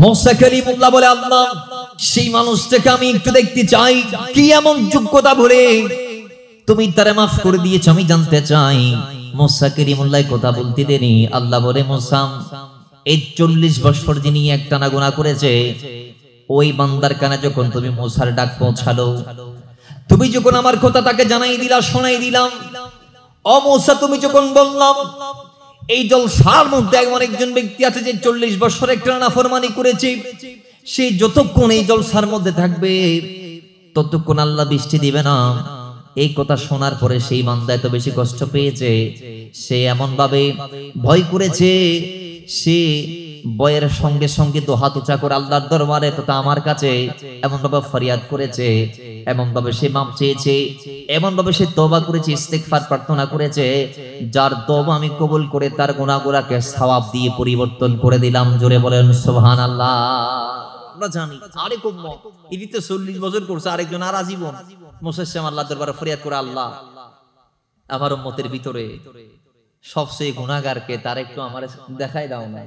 মুসা কালিমুল্লাহ বলে, আল্লাহ সেই মানুষটাকে আমি একটু দেখতে চাই, কি এমন যোগ্যতা বলে তুমি তারে মাফ করে দিয়েছো, আমি জানতে চাই। মুসা কালিমুল্লাহ কথা বলতে দেনি। আল্লাহ বলে, মুসা এই 40 বছর যিনি একটানা গুনাহ করেছে, ওই বান্দার কানে যখন তুমি মুসার ডাক পৌঁছালো, তুমি যখন আমার কথা তাকে জানাই দিলা, শোনাই দিলাম, ও মুসা তুমি যখন বললাম এই জলসার মধ্যে এমন একজন ব্যক্তি আছে যে 40 বছর একটানা নাফরমানি করেছে, সে যতক্ষণ এই জলসার মধ্যে থাকবে ততক্ষণ আল্লাহ বৃষ্টি দিবে না। এই কথা শোনার পরে সেই বান্দা এত বেশি কষ্ট পেয়েছে, সে এমন ভাবে ভয় করেছে, সে বয়ের সঙ্গে সঙ্গে দুহাত উঁচা করে আল্লাহর দরবারে তথা আমার কাছে এমন ভাবে ফরিয়াদ করেছে, এমন ভাবে সে মাপ চেয়েছে, এমন ভাবে সে তওবা করেছে, ইস্তিগফার প্রার্থনা করেছে, যার তওবা আমি কবুল করে তার গুনাহগুলোকে সওয়াব দিয়ে পরিবর্তন করে দিলাম। জোরে বলেন সুবহানাল্লাহ। আমরা জানি আরেক উম্মত ইদিতে 40 বছর করছে, আরেকজন আর আজীবন মুসা ইসলাম আল্লাহর দরবারে ফরিয়াদ করে, আল্লাহ আমার উম্মতের ভিতরে সবচেয়ে গুনাহগারকে, তার একটু আমার দেখাই দাও না।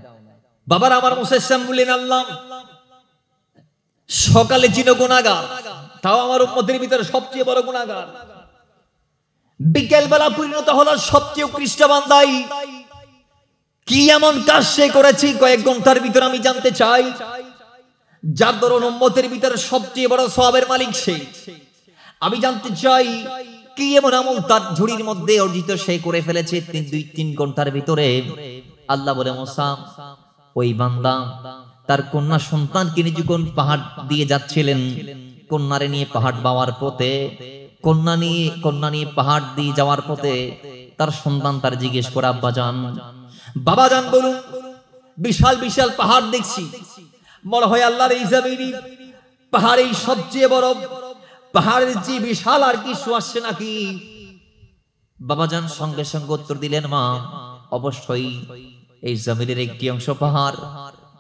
বাবার আমার মুসা ইসলাম বললেন, আল্লাহ সকালে ছিল গুনাহগার, তাও আমার উম্মতের ভিতরে সবচেয়ে বড় গুনাহগার, বিকেল বেলা পরিণত হলো সবচেয়ে উৎকৃষ্ট বান্দাই। কি এমন কাজ সে করেছে কয়েক ঘন্টার ভিতরে আমি জানতে চাই, যার দরুন উম্মতের ভিতরে সবচেয়ে বড় সওয়াবের মালিক সে। আমি জানতে চাই কি এমন আমল তার ঝুড়ির মধ্যে অর্জিত সে করে ফেলেছে 2-3 ঘন্টার ভিতরে। আল্লাহ বলে, মুসা ওই বান্দা তার কন্যা সন্তানকে নিয়ে যখন পাহাড় দিয়ে যাচ্ছিলেন, কন্যারে নিয়ে পাহাড় বাওয়ার পথে, কন্যা নিয়ে পাহাড় দিয়ে যাওয়ার পথে তার সন্তান তার জিজ্ঞেস করে, আব্বা জান, বাবা জান বলুন, বিশাল বিশাল পাহাড় দেখছি, মনে হয় আল্লাহর এই জমিনে পাহাড়েই সবচেয়ে বড়, পাহাড়ের যে বিশাল আর কিছু আসছে নাকি? বাবাজান সঙ্গে সঙ্গে উত্তর দিলেন, মা অবশ্যই এই জমিনের একটি অংশ পাহাড়,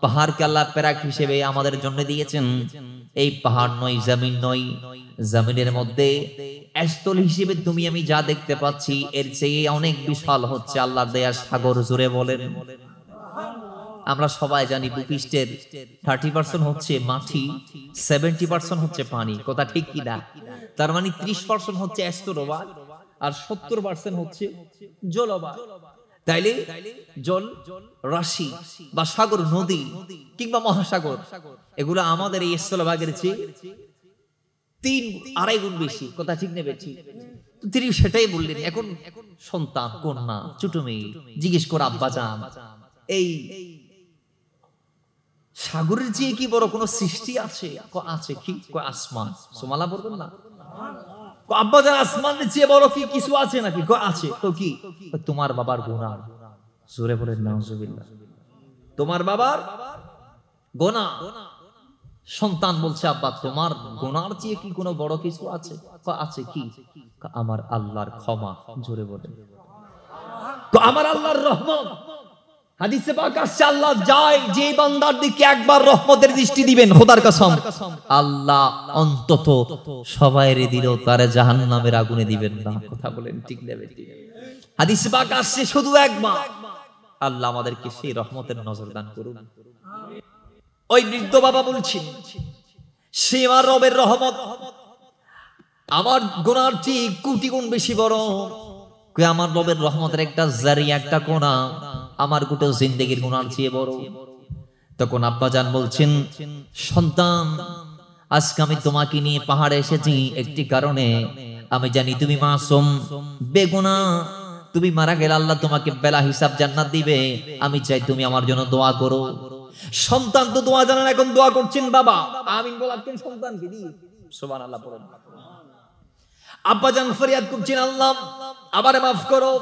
পাহাড়কে আল্লাহ পেরাক হিসেবে আমাদের জন্য দিয়েছেন। এই পাহাড় নয়, জমিন নয়, জমিনের মধ্যে স্থল হিসেবে তুমি আমি যা দেখতে পাচ্ছি এর চেয়ে অনেক বিশাল হচ্ছে আল্লাহর দেয়া সাগর। জুড়ে বলেন। আমরা সবাই জানি ভূপৃষ্ঠের 30% হচ্ছে মাটি, 70% হচ্ছে পানি। কথা ঠিক কি না? তার মানে 30% হচ্ছে স্থলভাগ আর 70% হচ্ছে জলভাগ। তাইলে জল রাশি বা সাগর, নদী কিংবা মহাসাগর, এগুলো আমাদের এই স্থলভাগের চেয়ে 3-2.5 গুণ বেশি। কথা ঠিক নেবে? ঠিক। তিনি সেটাই বললেন। এখন সন্তান, কন্যা, ছোট মেয়ে জিজ্ঞেস করে, আব্বা জান এই সাগরের চেয়ে কি বড় কোন সৃষ্টি আছে? আছে। কি? আসমান। সুবহানাল্লাহ বলবেন না? আব্বা জান আসমানের চেয়ে বড় কি কিছু আছে নাকি? আছে। তো কি? তোমার বাবার গুনাহ। জোরে বলেন নাউজুবিল্লাহ। তোমার বাবার গুনাহ। সন্তান বলছে, আব্বা তোমার গুনার চেয়ে কি কোনো বড় কিছু আছে? আছে। কি? আমার আল্লাহর ক্ষমা। জোরে বলেন। আমার আল্লাহর রহমত। হাদিসে পাক আছে, আল্লাহ যায় যে বান্দার দিকে একবার রহমতের দৃষ্টি দিবেন, খোদার কসম আল্লাহ অন্তত সবাইরে দিলেও তারে জাহান্নামের আগুনে দিবেন না। কথা বলেন ঠিক নেবে? হাদিসে পাক আছে শুধু একবার। আল্লাহ আমাদেরকে সেই রহমতের নজর দান করুন। ওই বৃদ্ধ বাবা বলছেন, সে আমার রবের রহমত আমার গুনার চেয়ে কোটি গুণ বেশি বড়। আমার রবের রহমতের একটা জারিয়া, একটা কোনা আমার গোটা জিন্দেগির গুনার চেয়ে বড়। তখন আব্বাজান বলছেন, সন্তান আজকে আমি তোমাকে নিয়ে পাহাড়ে এসেছি একটি কারণে। আমি জানি তুমি মাসুম, বেগুনাহ, তুমি মারা গেলে আল্লাহ তোমাকে বেলা হিসাব জান্নাত দিবে। আমি চাই তুমি আমার জন্য দোয়া করো। সন্তান তো দোয়া জানেন, এখন দোয়া করছেন বাবা আমিন বলাচ্ছেন সন্তানকে দিয়ে। সুবহানাল্লাহ বলেন। আব্বাজান ফরিয়াদ করছেন, আল্লাহ আমারে মাফ করো।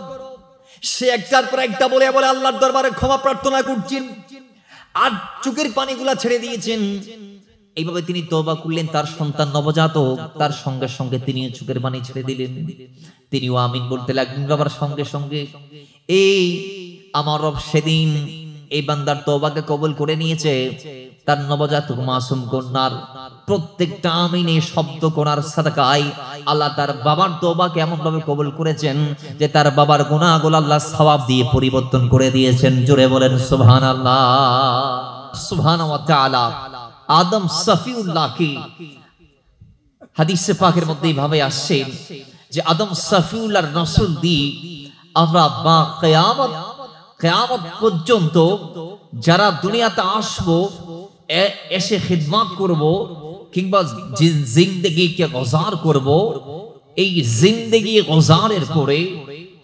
সে একটার পর একটা বলে বলে আল্লাহর দরবারে ক্ষমা প্রার্থনা করছেন আর চোখের পানিগুলা ছেড়ে দিয়েছেন। এইভাবে তিনি তওবা করলেন। তার সন্তান নবজাতক, তার সঙ্গে সঙ্গে তিনি চোখের পানি ছেড়ে দিলেন। তিনিও আমিন বলতে লাগলেন। বাবার সঙ্গে সঙ্গে এই আমার রব সেদিন এই বান্দার তওবাকে কবুল করে নিয়েছে। তার নবজাতক মাসুম কন্যার প্রত্যেকটা আমিনে শব্দ কোনার সাদাকায় আল্লাহ তার বাবার তওবাকে এমন ভাবে কবুল করেছেন যে তার বাবার গুনাহগুলো আল্লাহ সওয়াব দিয়ে পরিবর্তন করে দিয়েছেন। জোরে বলেন সুবহানাল্লাহ। সুবহানাহু ওয়া তাআলা আদম সফিউল্লাহকে হাদিসে পাকের মধ্যে এইভাবে আসছে যে আদম সফিউল্লাহর নসল দিয়ে আমরা বা কিয়ামত পর্যন্ত যারা দুনিয়াতে আসবো, এসে খিদমত করব কিংবা জিন্দেগিকে গুজার করব, এই জিন্দেগি গুজারের পরে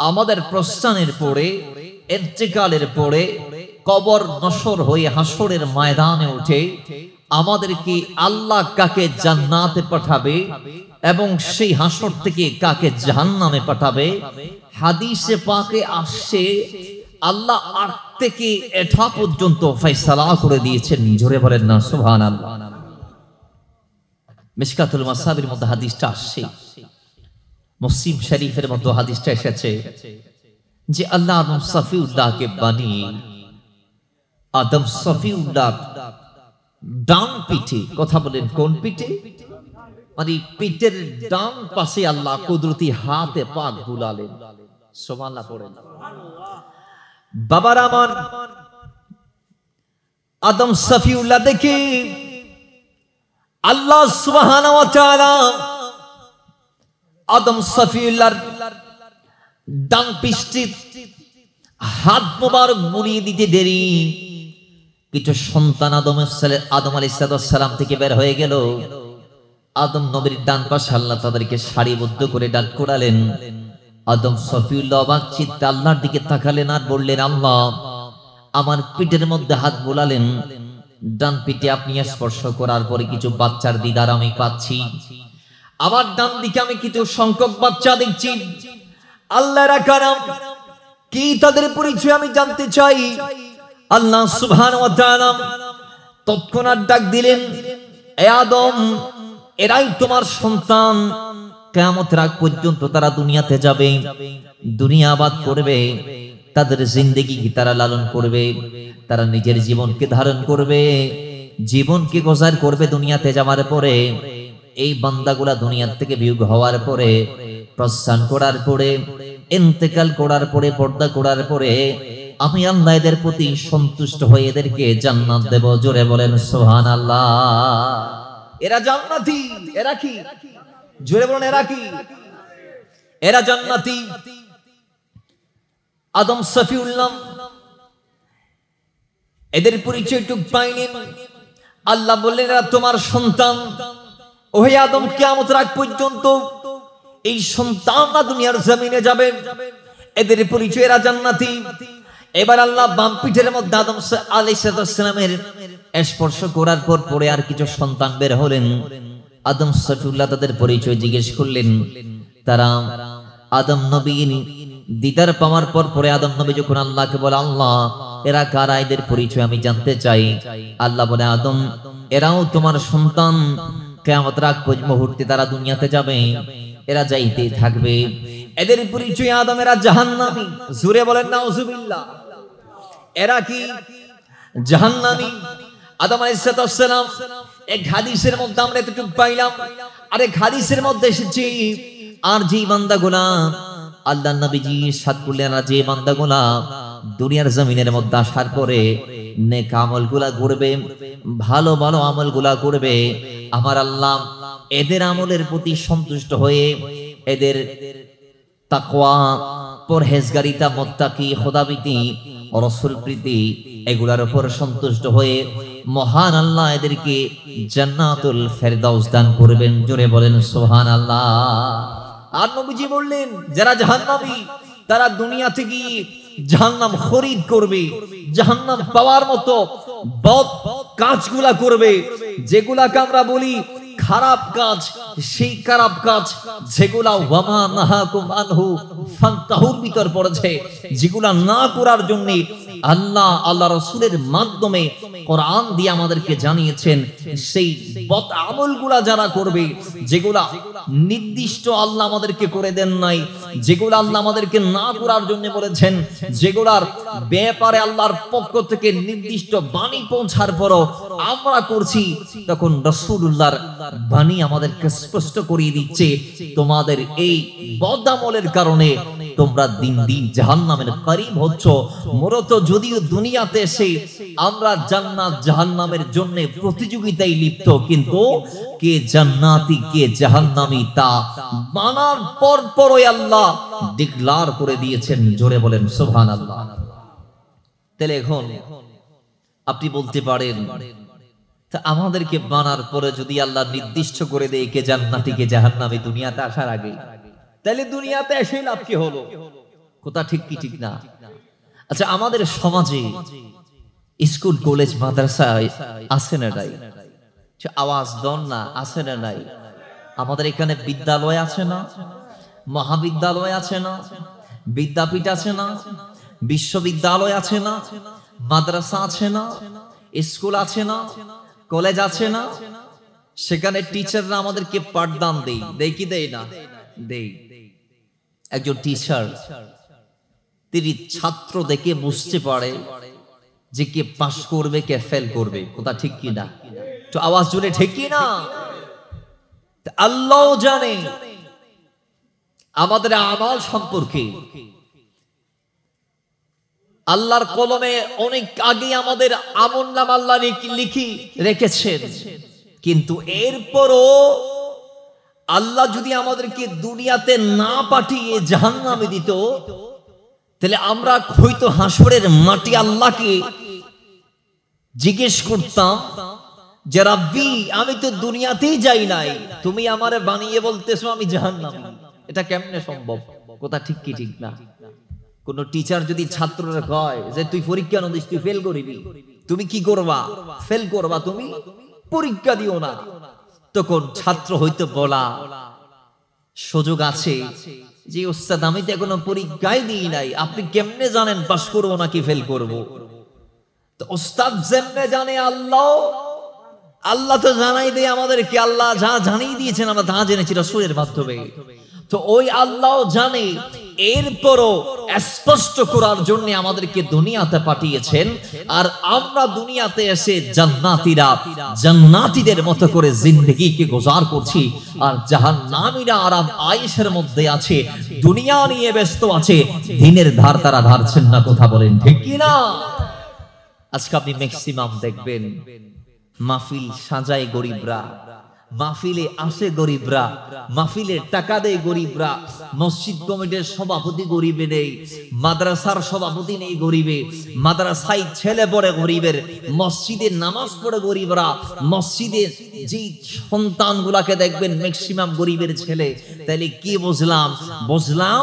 আমাদের প্রস্থানের পরে ইন্তেকালের পরে কবর নসর হয়ে হাসরের ময়দানে উঠে আমাদেরকে আল্লাহ কাকে জান্নাতে পাঠাবে এবং সেই হাসর থেকে কাকে জাহান্নামে পাঠাবে, হাদিসে পাকে আসছে আল্লাহ আগ থেকে এটা পর্যন্ত ফয়সালা করে দিয়েছেন। জোরে বলেন না সুবহানাল্লাহ। মিশকাতুল মাসাবির মধ্যে হাদিসটা আসছে, মুসলিম শরীফের মধ্যে হাদিসটা এসেছে যে আল্লাহ আদম সফিউল্লাহকে বানিয়ে আদম সফিউল্লাহ ডান পিঠে, কথা বলেন কোন পিঠে, মানে পিঠের ডান পাশে আল্লাহ কুদরতি হাতে পাক বুলালেন। সুবহানাল্লাহ পড়েন। বাবার আমার আদম সফিউল্লাহ দেখে আল্লাহ সুবহানাহু ওয়া তাআলা আদম সফিউল্লাহর ডান পৃষ্ঠে হাত মোবারক বুলিয়ে দিতে দেরি, কিছু সন্তান আদম আলাইহিস সালাম থেকে বের হয়ে গেল। আদম নবীর ডান পাশে আল্লাহ তাদেরকে সারিবদ্ধ করে দাঁড় করালেন। আদম সফিউল্লাহ অবাক চিত্তে আল্লাহর দিকে তাকালেন আর বললেন, আল্লাহ আমার পিঠের মধ্যে হাত বোলালেন, ডান পিঠে আপনি স্পর্শ করার পরে কিছু বাচ্চার দিদার আমি পাচ্ছি, আমার ডান দিকে আমি কিছু সংখ্যক বাচ্চা দেখছি। আল্লাহর কারাম কি তাদের পরিচয় আমি জানতে চাই। আল্লাহ সুবহানাহু ওয়া তাআলা তৎক্ষণাৎ ডাক দিলেন, এ আদম, এরাই তোমার সন্তান, কিয়ামতের আগ পর্যন্ত তারা দুনিয়াতে যাবে, দুনিয়া আবাদ করবে, তাদের জিন্দেগি কি তারা লালন করবে, তারা নিজের জীবনকে ধারণ করবে, জীবনকে গোজার করবে। দুনিয়াতে যাওয়ার পরে এই বান্দাগুলা দুনিয়া থেকে বিয়োগ হওয়ার পরে, প্রস্থান করার পরে, ইন্তেকাল করার পরে, পর্দা করার পরে আমি আল্লাহ এদের প্রতি সন্তুষ্ট হয়ে এদেরকে জান্নাত দেব। জোরে বলেন সুবহানাল্লাহ। এরা জান্নাতি। এরা কি? জোরে বলেন এরা কি? এরা জান্নাতি। আদম সফিউল্লাহ এদের পরিচয় টুক পাইলেন। আল্লাহ বললেন, এরা তোমার সন্তান। ওহে আদম, কিয়ামতের আগ পর্যন্ত এই সন্তানরা দুনিয়ার জমিনে যাবে, এদের পরিচয় এরা জান্নাতি। এবার আল্লাহ বাম পিঠের মধ্যে আদম আলাইহিস সালামের স্পর্শ করার পর পরে আর কিছু সন্তান বের হলেন। আদম সফিউল্লাহ তাদের পরিচয় জিজ্ঞেস করলেন। তারা আদম নবীর দিদার পাওয়ার পর পরে আদম নবী যখন আল্লাহকে বলে, আল্লাহ এরা কারা, এদের পরিচয় আমি জানতে চাই। আল্লাহ বলে, আদম এরাও তোমার সন্তান, কিয়ামতের আগ মুহূর্তে তারা দুনিয়াতে যাবে, এরা যাইতে থাকবে। এদের পরিচয় আদম, এরা জাহান্নামী। জোরে বলেন নাউজুবিল্লাহ। এরা কি? জাহান্নামী। আদম আলাইহিস সালাম এক হাদিসের মধ্যে আমরা এতটুকু পাইলাম, আর এক হাদিসের মধ্যে এসেছে, আর যে বান্দাগুলা আল্লাহর নবীজি সাদ করলেন, আর যে বান্দাগুলা দুনিয়ার জমিনের মধ্যে আসার পরে নেক আমলগুলা করবে, ভালো ভালো আমলগুলা করবে, আমার আল্লাহ এদের আমলের প্রতি সন্তুষ্ট হয়ে এদের তাকওয়া, পরহেজগারিতা, মুত্তাকি, খোদাভীতি, রাসূল প্রীতি এগুলার উপর সন্তুষ্ট হয়ে মহান আল্লাহ এদেরকে জান্নাতুল ফেরদাউস দান করবেন। জোরে বলেন সুবহানাল্লাহ। আর নবীজি বললেন, যারা জাহান্নামী তারা দুনিয়া থেকে জাহান্নাম খরিদ করবে, জাহান্নাম পাওয়ার মতো বদ কাজগুলা করবে, যেগুলাকে আমরা বলি খারাপ কাজ, সেই খারাপ কাজ যেগুলা ওয়ামা নাহাকুম আনহু ফান্তাহুর ভিতর পড়েছে, যেগুলা না করার জন্য আল্লাহ রাসূলের মাধ্যমে কোরআন দিয়ে আমাদেরকে জানিয়েছেন, সেই বদ আমলগুলা যারা করবে, যেগুলা নির্দিষ্ট আল্লাহ আমাদেরকে করে দেন নাই, যেগুলা আল্লাহ আমাদেরকে না করার জন্য বলেছেন, যেগুলার ব্যাপারে আল্লাহর পক্ষ থেকে নির্দিষ্ট বাণী পৌঁছার পরও আমরা করছি, তখন রাসূলুল্লাহর বাণী আমাদেরকে স্পষ্ট করিয়ে দিচ্ছে, তোমাদের এই বদ আমলের কারণে তোমরা দিন দিন জাহান্নামের করিব হচ্ছ। মূলত যদিও দুনিয়াতে এসে আমরা জান্নাত জাহান্নামের জন্য প্রতিযোগিতায় লিপ্ত, কিন্তু কে জান্নাতি কে জাহান্নামী তা মানার পরই আল্লাহ ডিক্লার করে দিয়েছেন। জোরে বলেন সুবহানাল্লাহ। তাহলে এখন আপনি বলতে পারেন, তা আমাদেরকে মানার পরে যদি আল্লাহ নির্দিষ্ট করে দেয় কে জান্নাতি কে জাহান্নামী দুনিয়াতে আসার আগে, তাহলে দুনিয়াতে এসে লাভ কি হলো? কথা ঠিক কি ঠিক না? আচ্ছা, আমাদের সমাজে স্কুল কলেজ মাদ্রাসা আছে না নাই? আওয়াজ দন না, আছে না নাই? আমাদের এখানে বিদ্যালয় আছে না, মহাবিদ্যালয় আছে না, বিদ্যাপীঠ আছে না, বিশ্ববিদ্যালয় আছে না, মাদ্রাসা আছে না, স্কুল আছে না, কলেজ আছে না? সেখানে টিচাররা আমাদেরকে পাঠদান দেয় কি দেয় না? দেয়। একজন টিচার তিনি ছাত্র দেখে বুঝতে পারে যে কে পাস করবে কে ফেল করবে। কথা ঠিক কি না? তো আওয়াজ জোরে ঠিক কি না? আল্লাহ জানে আমাদের আমল সম্পর্কে। আল্লাহর কলমে অনেক আগে আমাদের আমলনামা আল্লাহ লিখি রেখেছেন, কিন্তু এরপরও আল্লাহ যদি আমাদেরকে দুনিয়াতে না পাঠিয়ে জাহান্নামে দিত, তাহলে আমরা হয়তো হাসরের মাটি আল্লাহকে জিজ্ঞেস করতাম যে রাব্বি, আমি তো দুনিয়াতেই যাই নাই, তুমি আমারে বানিয়ে বলতেছো আমি জাহান্নামী। এটা কেমনে সম্ভব? কথা ঠিক কি ঠিক না? কোন টিচার যদি ছাত্ররা কয় যে তুই পরীক্ষা না দিস, তুই ফেল করবি, তুমি কি করবা? ফেল করবা, তুমি পরীক্ষা দিও না, তখন ছাত্র হয়তো বলা সুযোগ আছে যে ওস্তাদ আমি তো এখনো পরীক্ষাই দিই নাই, আপনি কেমনে জানেন পাস করবো নাকি ফেল করবো? তো ওস্তাদ যেমনে জানে আল্লাহ তো জানাই দেয় আমাদেরকে, আল্লাহ যা জানিয়ে দিয়েছেন আমরা তা জেনেছি রাসূলের মাধ্যমে। তো ওই আল্লাহ জানে, এরপরও স্পষ্ট করার জন্য আমাদেরকে দুনিয়াতে পাঠিয়েছেন। আর আমরা দুনিয়াতে এসে জান্নাতীদের মতো করে জিন্দেগিকে গুজার করছি, আর জাহান্নামীরা আরাম আয়েশের মধ্যে আছে, দুনিয়া নিয়ে ব্যস্ত আছে, দিনের ধার তারা ধারছেন না। কথা বলেন ঠিক কি না? আজকে আপনি ম্যাক্সিমাম দেখবেন মাহফিল সাজায় গরিবরা, মাহফিলে আসে গরিবরা, মাহফিলে টাকা দেয় গরিবরা, মসজিদ কমিটির সভাপতি গরিবে নেই, মাদ্রাসার সভাপতি নেই গরিবে, মাদ্রাসায় ছেলে পড়ে গরিবের, মসজিদে নামাজ পড়ে গরিবরা, মসজিদের যে সন্তানগুলাকে দেখবেন ম্যাক্সিমাম গরিবের ছেলে। তাইলে কি বুঝলাম? বুঝলাম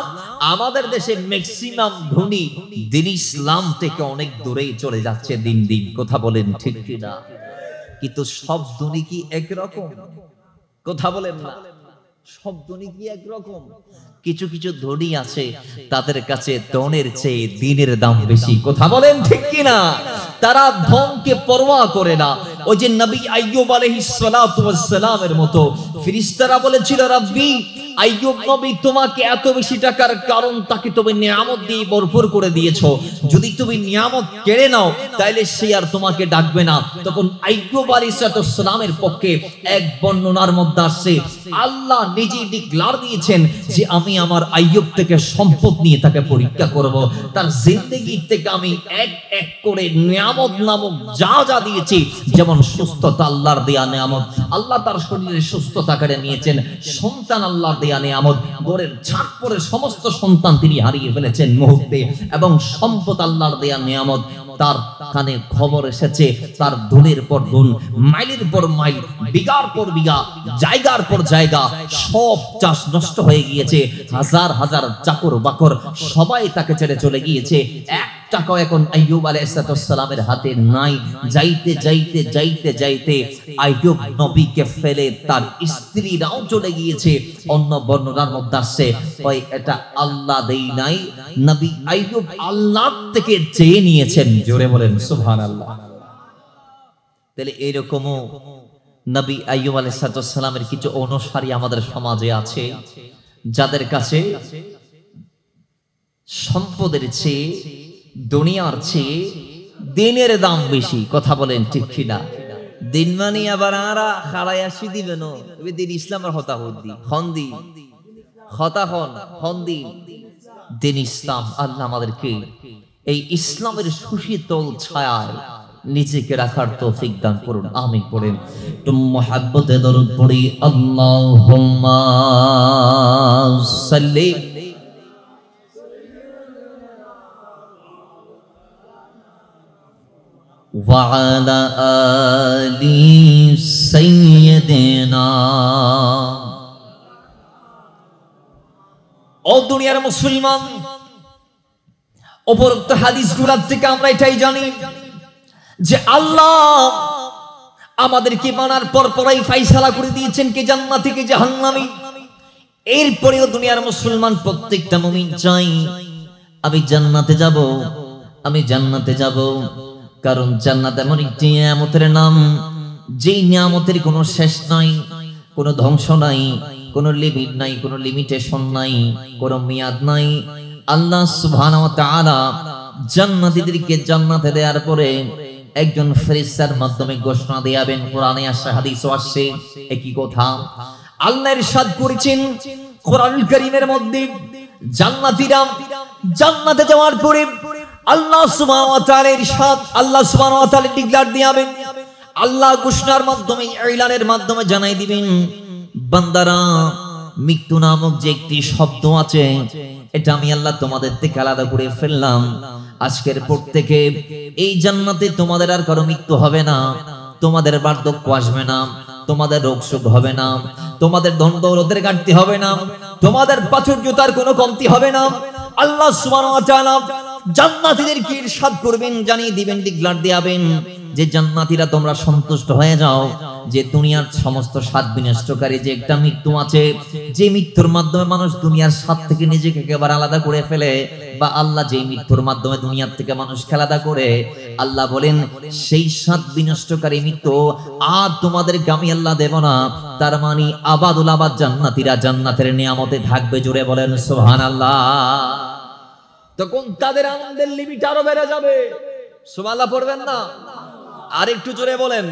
আমাদের দেশে ম্যাক্সিমাম ধনী দিন ইসলাম থেকে অনেক দূরেই চলে যাচ্ছে দিন দিন। কথা বলেন ঠিক কিনা? কিন্তু সব ধনী কি একরকম? কথা বলেন না, সব ধনী কি একরকম? কিছু কিছু ধনী আছে তাদের কাছে ধনের চেয়ে দিনের দাম বেশি। কথা বলেন ঠিক কিনা? তারা ধনকে পরোয়া করে না। ওই যে নবী আইয়ুব আলাইহিস সালাতু ওয়াস সালামের মতো ফেরেশতারা বলেছিল, রাব্বি আইয়ুব নবী তোমাকে এত বেশি টাকার কারণ তাকে তুমি নিয়ামত দিয়ে ভরপুর করে দিয়েছো, যদি তুমি নিয়ামত কেড়ে নাও তাহলে সে আর তোমাকে ডাকবে না। তখন আইয়ুব আলাইহিস সালামের পক্ষে এক বর্ণনার মধ্যে আসছে আল্লাহ নিজেই ডিক্লার দিয়েছেন যে আমি আমার আইয়ুব থেকে সম্পদ নিয়ে তাকে পরীক্ষা করব, তার জিন্দেগি থেকে আমি এক এক করে নিয়ামত নামক যা যা দিয়েছি, যেমন সুস্থতা আল্লাহর দেয়া নিয়ামত, আল্লাহ তার শরীরে সুস্থতা কেড়ে নিয়েছেন, সন্তান আল্লাহর দেয়া নিয়ামত, গোরের ছাদ পরে সমস্ত সন্তান তিনি হারিয়ে ফেলেছেন মুহূর্তে, এবং সম্পদ আল্লাহর দেয়া নিয়ামত। তার কানে খবর এসেছে তার ধনের পর ধন, মাইলের পর মাইল, বিঘার পর বিঘা, জায়গার পর জায়গা, সব চাষ নষ্ট হয়ে গিয়েছে, হাজার হাজার চাকর বাকর সবাই তাকে ছেড়ে চলে গিয়েছে, এক টাকাও এখন আইয়ুব আলাইহিস সালামের হাতে নাই। যাইতে যাইতে যাইতে যাইতে আইয়ুব নবীকে ফেলে তার স্ত্রীরাও চলে গিয়েছে। অন্য বর্ণনার মধ্যে আসছে ওই এটা আল্লাহ দেই নাই, নবী আইয়ুব আল্লাহ থেকে চেয়ে নিয়েছেন। জোরে বলেন সুবহানাল্লাহ। তাহলে এরকমও নবী আইয়ুব আলাইহিস সালামের কিছু অনুসারী আমাদের সমাজে আছে যাদের কাছে সম্পদের চেয়ে দুনিয়ার চেয়ে দিনের দাম বেশি। কথা বলেন ঠিক কিনা? দিন মানে আবার আরা খাড়াই আসি দিবেন, দিন ইসলামের হতা হদ্দি হন্দি হতা হন হন্দি দিন ইসলাম। আল্লাহ আমাদেরকে এই ইসলামের সুশীতল ছায়ায় নিজেকে রাখার তৌফিক দান করুন, আমিন পড়েন। একটু মুহাব্বতে দরুদ পড়ি, আল্লাহুম্মা সাল্লি ওয়া আলা আলি সাইয়্যিদিনা। ও দুনিয়ার মুসলমান, উপরোক্ত হাদিসগুলোর থেকে আমরা এটাই জানি যে আল্লাহ আমাদেরকে মানার পর পরাই ফাইসালা করে দিয়েছেন কে জান্নাতি কে জাহান্নামী। এরপরেও দুনিয়ার মুসলমান প্রত্যেকটা মুমিন চাই আমি জান্নাতে যাব, আমি জান্নাতে যাব। কারণ জান্নাত এমন একটি নিয়ামতের নাম, যেই নিয়ামতের কোনো শেষ নাই, কোনো ধ্বংস নাই, কোনো লিমিট নাই, কোনো লিমিটেশন নাই, কোনো মেয়াদ নাই। আল্লাহ সুবহানাহু ওয়া তাআলা জান্নাতীদেরকে জান্নাতে দেওয়ার পরে একজন ফেরেশতার মাধ্যমে ঘোষণা দিয়াবেন। কোরআনে আসছে, হাদিসও আসছে একই কথা। আল্লাহ ইরশাদ করেছেন কোরআনুল কারীমের মধ্যে, জান্নাতীরা জান্নাতে যাওয়ার পরে আল্লাহ সুবহানাহু ওয়া তাআলা ইরশাদ, আল্লাহ সুবহানাহু ওয়া তাআলা ডিক্লেয়ার দিয়াবেন, আল্লাহ ঘোষণার মাধ্যমে, এলানের মাধ্যমে জানাই দিবেন, বান্দারা মৃত্যু নামক যে একটি শব্দ আছে, এটা আমি আল্লাহ তোমাদের থেকে আলাদা করে ফেললাম। আজকের পর থেকে এই জান্নাতে তোমাদের আর কারো মৃত্যু হবে না, তোমাদের বার্ধক্য আসবে না, তোমাদের রোগ শোক হবে না, তোমাদের ধন দৌলতের ঘাটতি হবে না, তোমাদের প্রাচুর্যতার কোনো কমতি হবে না। আল্লাহ সুবহানাহু ওয়া তাআলা জান্নাতীদেরকে ইরশাদ করবেন, জানিয়ে দিবেন, ডিক্লেয়ার দিবেন যে জান্নাতীরা তোমরা সন্তুষ্ট হয়ে যাও যে দুনিয়ার সমস্ত স্বাদ বিনষ্টকারী যে একটা মৃত্যু আছে, যে মৃত্যুর মাধ্যমে মানুষ দুনিয়ার স্বাদ থেকে নিজেকে একেবারে আলাদা করে ফেলে, বা আল্লাহ যে মৃত্যুর মাধ্যমে দুনিয়ার থেকে মানুষকে আলাদা করে, আল্লাহ বলেন সেই স্বাদ বিনষ্টকারী মৃত্যু আর তোমাদেরকে আমি আল্লাহ দেব না। তার মানে আবাদুল আবাদ জান্নাতীরা জান্নাতের নিয়ামতে থাকবে। জোরে বলেন সুবহানাল্লাহ। তখন তাদের আনন্দের লিমিট আরো বেড়ে যাবে। সুবহানাল্লাহ পড়বেন না? আর একটু জোরে বলেন।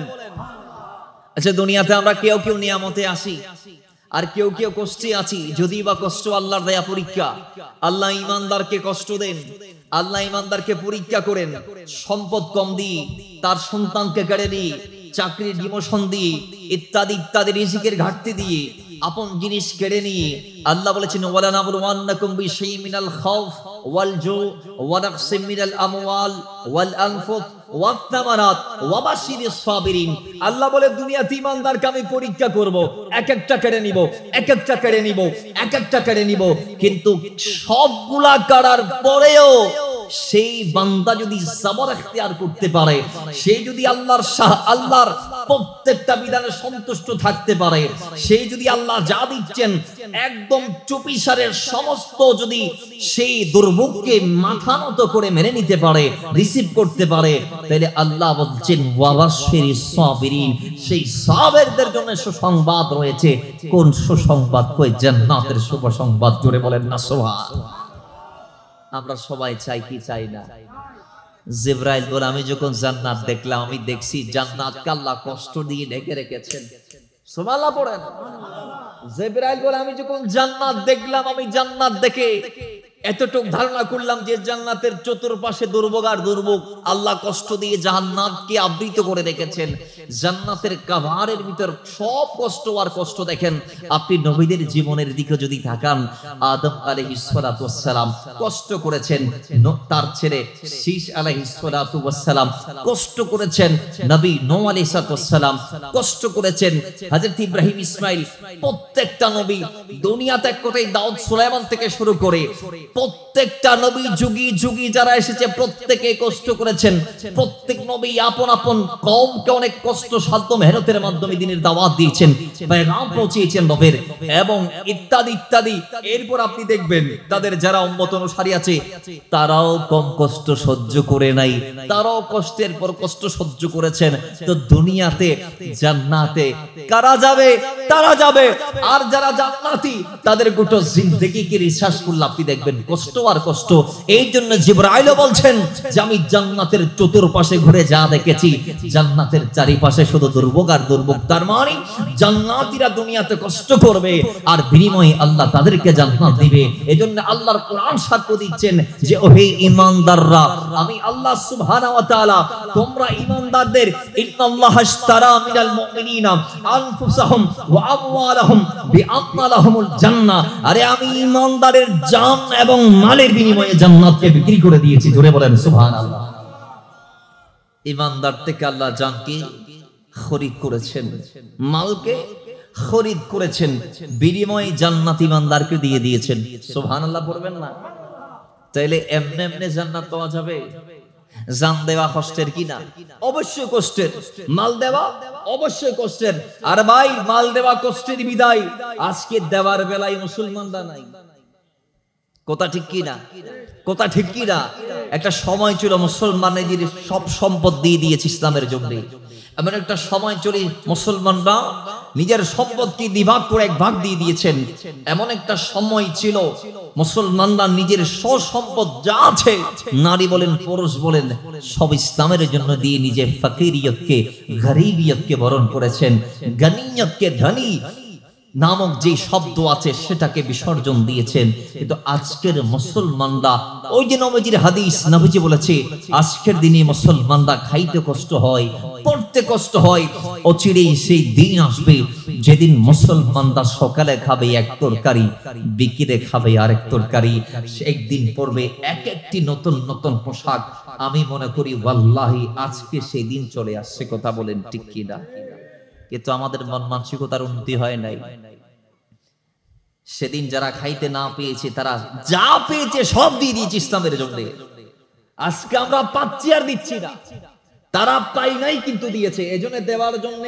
আচ্ছা, দুনিয়াতে আমরা কেউ কেউ নিয়ামতে আসি আর কেউ কেউ কষ্টে আছি। যদি বা কষ্ট আল্লাহর দেয়া পরীক্ষা। আল্লাহ ইমানদারকে কষ্ট দেন, আল্লাহ ইমানদারকে পরীক্ষা করেন। সম্পদ কম দিই, তার সন্তানকে কেড়ে নিই, চাকরির ডিমোশন দিই, ইত্যাদি ইত্যাদি, রিজিকের ঘাটতি দিয়ে, আপন জিনিস কেড়ে নিয়ে আল্লাহ বলেছেন, ওয়ালা নাবলুওয়ান্নাকুম বিশাইইন মিনাল খাউফ ওয়াল জু ওয়া নাকসিম মিনাল আমওয়াল ওয়াল আনফুস ওয়াত তামারাত ওয়া বাশশিরিস সাবিরিন। আল্লাহ বলে দুনিয়াতে ঈমানদারকে আমি পরীক্ষা করব, এক একটা কেড়ে নিব, এক একটা কেড়ে নিব, এক একটা কেড়ে নিব। কিন্তু সবগুলা কাড়ার পরেও সেই বান্দা যদি সবর ইখতিয়ার করতে পারে, সে যদি আল্লাহর প্রত্যেকটা বিধানে সন্তুষ্ট থাকতে পারে, সে যদি আল্লাহ যা দিচ্ছেন একদম চুপিসারের সমস্ত যদি সেই দুর্ভোগকে মাথা নত করে মেনে নিতে পারে, রিসিভ করতে পারে, তাহলে আল্লাহ বলছেন ওয়াবাশশিরিস সাবিরিন, সেই সাবেরদের জন্য সুসংবাদ রয়েছে। কোন সুসংবাদ? কই জান্নাতের শুভ সংবাদ। জোরে বলেন না সুবহানাল্লাহ। আমরা সবাই চাই কি চাই না? জিবরাইল বলে, আমি যখন জান্নাত দেখলাম, আমি দেখছি জান্নাতকে আল্লাহ কষ্ট দিয়ে ঢেকে রেখেছেন। সুবহানাল্লাহ পড়েন। জিবরাইল বলে, আমি যখন জান্নাত দেখলাম, আমি জান্নাত দেখে এতটুকু ধারণা করলাম যে জান্নাতের চতুর্পাশে দুর্ভোগ আর দুর্ভোগ, আল্লাহ কষ্ট দিয়ে জান্নাতকে আবৃত করে রেখেছেন। জান্নাতের কাভারের ভিতর সব কষ্ট আর কষ্ট। দেখেন, আপনি নবীদের জীবনের দিকে যদি তাকান, আদম আলাইহিস সালাতু ওয়াস সালাম কষ্ট করেছেন, তার ছেলে শীশ আলাইহিস সালাতু ওয়াস সালাম কষ্ট করেছেন, নবী নূহ আলাইহিস সালাতু ওয়াস সালাম কষ্ট করেছেন, হযরত ইব্রাহিম ইসমাইল, প্রত্যেকটা নবী দুনিয়াতে এক কথায় দাউদ সুলাইমান থেকে শুরু করে প্রত্যেকটা নবী যুগী যুগী যারা এসেছে প্রত্যেকে কষ্ট করেছেন। প্রত্যেক নবী আপন আপন কওমকে অনেক কষ্ট সাধ্য মেহনতের মাধ্যমে দ্বীনের দাওয়াত দিয়েছেন, পেগাম পৌঁছিয়েছেন রবের, এবং ইত্যাদি ইত্যাদি। এরপর আপনি দেখবেন তাদের যারা উম্মত অনুসারী আছে তারাও কম কষ্ট সহ্য করে নাই, তারাও কষ্টের পর কষ্ট সহ্য করেছেন। তো দুনিয়াতে জান্নাতে কারা যাবে? তারা যাবে। আর যারা জান্নাতি তাদের গোটা জিন্দেগিকে রিসার্চ করলে আপনি দেখবেন কষ্ট আর কষ্ট। এই জন্য জিবরাইল বলছেন যে আমি জান্নাতের চতুর্পাশে ঘুরে যা দেখেছি, জান্নাতের চারিপাশে শুধু দুর্ভোগ আর দুর্ভোগ। তার মানে জান্নাতীরা দুনিয়াতে কষ্ট করবে আর বিনিময়ে আল্লাহ তাদেরকে জান্নাত দিবে। এজন্য আল্লাহর কোরআন সাক্ষ্য দিচ্ছেন যে ওহে ঈমানদাররা, আমি আল্লাহ সুবহানাহু ওয়া তাআলা তোমরা ঈমানদারদের ইন্নাল্লাহা আশতারা মিনাল মুমিনিনা আনফুসাহুম ওয়া আমওয়ালাহুম বিআন্না লাহুমুল জান্নাহ। আরে আমি ঈমানদারের জান এবং মালের বিনিময়ে জান্নাতকে বিক্রি করে দিয়েছি। জোরে বলেন সুবহানাল্লাহ। ঈমানদার থেকে আল্লাহ জানকে খরিদ করেছেন, মালকে খরিদ করেছেন, বিনিময়ে জান্নাত ঈমানদারকে দিয়ে দিয়েছেন। সুবহানাল্লাহ পড়বেন না? তাইলে এমনে এমনে জান্নাত পাওয়া যাবে? জান দেওয়া কষ্টের কিনা? অবশ্যই কষ্টের। মাল দেওয়া অবশ্যই কষ্টের। আর ভাই মাল দেওয়া কষ্টের বিদায় আজকে দেওয়ার বেলায় মুসলমানরা নাই। কথা ঠিক কিনা? কথা ঠিক কিনা? একটা সময় ছিল মুসলমানদের সব সম্পদ দিয়ে দিয়েছে ইসলামের জন্য। এমন একটা সময় চলে মুসলমানরা নিজের সম্পদকে দুভাগ করে এক ভাগ দিয়ে দিয়েছেন। এমন একটা সময় ছিল মুসলমানরা নিজের সম্পদ যা আছে, নারী বলেন পুরুষ বলেন, সব ইসলামের জন্য দিয়ে নিজে ফকিরিয়তকে গরিবিয়তকে বরণ করেছেন। গনিয়তকে ধনী নামক যে শব্দ আছে সেটাকে বিসর্জন দিয়েছেন। কিন্তু আজকের মুসলমানরা, ওই যে নবীজির হাদিস, নবীজি বলেছে আজকের দিনে মুসলমানরা খাইতে কষ্ট হয়, পড়তে কষ্ট হয়। অচিরেই সেই দিন আসবে যেদিন মুসলমানরা সকালে খাবে এক তরকারি, বিকেলে খাবে আরেক তরকারি, একদিন পরবে এক একটি নতুন নতুন পোশাক। আমি মনে করি ওয়াল্লাহি আজকে সেই দিন চলে আসছে। কথা বলেন ঠিক কিনা? কিন্তু আমাদের মন মানসিকতার উন্নতি হয় নাই। সেদিন যারা খাইতে না পেয়েছে তারা যা পেয়েছে সব দিয়ে দিয়েছে ইসলামের জন্য। আজকে আমরা পাচ্ছি আর দিচ্ছি না। তারা পাই নাই কিন্তু দিয়েছে। এজন্য দেওয়ার জন্য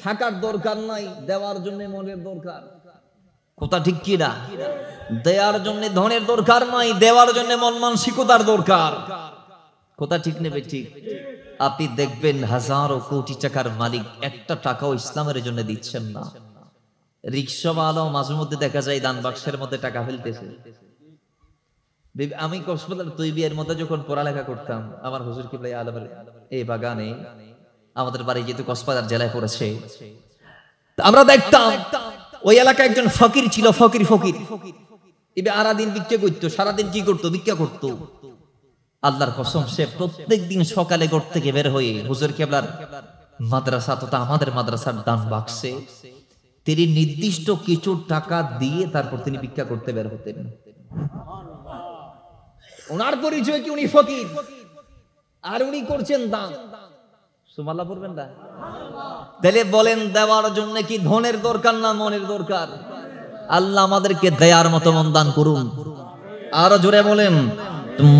থাকার দরকার নাই, দেওয়ার জন্য মনের দরকার। কথা ঠিক কিনা? দেওয়ার জন্য ধনের দরকার নাই, দেওয়ার জন্য মন মানসিকতার দরকার। কথা ঠিক নেবে? ঠিক। আপনি দেখবেন হাজারো কোটি টাকার মালিক একটা টাকাও ইসলামের জন্য দিচ্ছেন না। রিকশাওয়ালাও মাঝে মধ্যে দেখা যায় দান বাক্সের মধ্যে টাকা ফেলতেছে। আমি কক্সবাজার তৈবিয়ার মধ্যে যখন পড়ালেখা করতাম, আমার হুজুর কিবলা আলমের এই বাগানে, আমাদের বাড়ি যেহেতু কক্সবাজার জেলায় পড়েছে, আমরা দেখতাম ওই এলাকায় একজন ফকির ছিল। ফকির সারাদিন ভিক্ষা করতো। সারাদিন কি করতো? ভিক্ষা করতো। আল্লাহর কসম, সে প্রত্যেক দিন সকালে ঘর থেকে বের হয়ে হুজুর কেবলার মাদ্রাসা তথা আমাদের মাদ্রাসার দান বাক্সে তিনি নির্দিষ্ট কিছু টাকা দিয়ে তারপর তিনি ভিক্ষা করতে বের হতেন। ওনার পরিচয় কি? উনি ফকির আর উনি করছেন দান। সুবহানাল্লাহ পড়বেন না? তাহলে বলেন দেওয়ার জন্য কি ধনের দরকার না মনের দরকার? আল্লাহ আমাদেরকে দেয়ার মতো মন দান করুন। আরো জোরে বলেন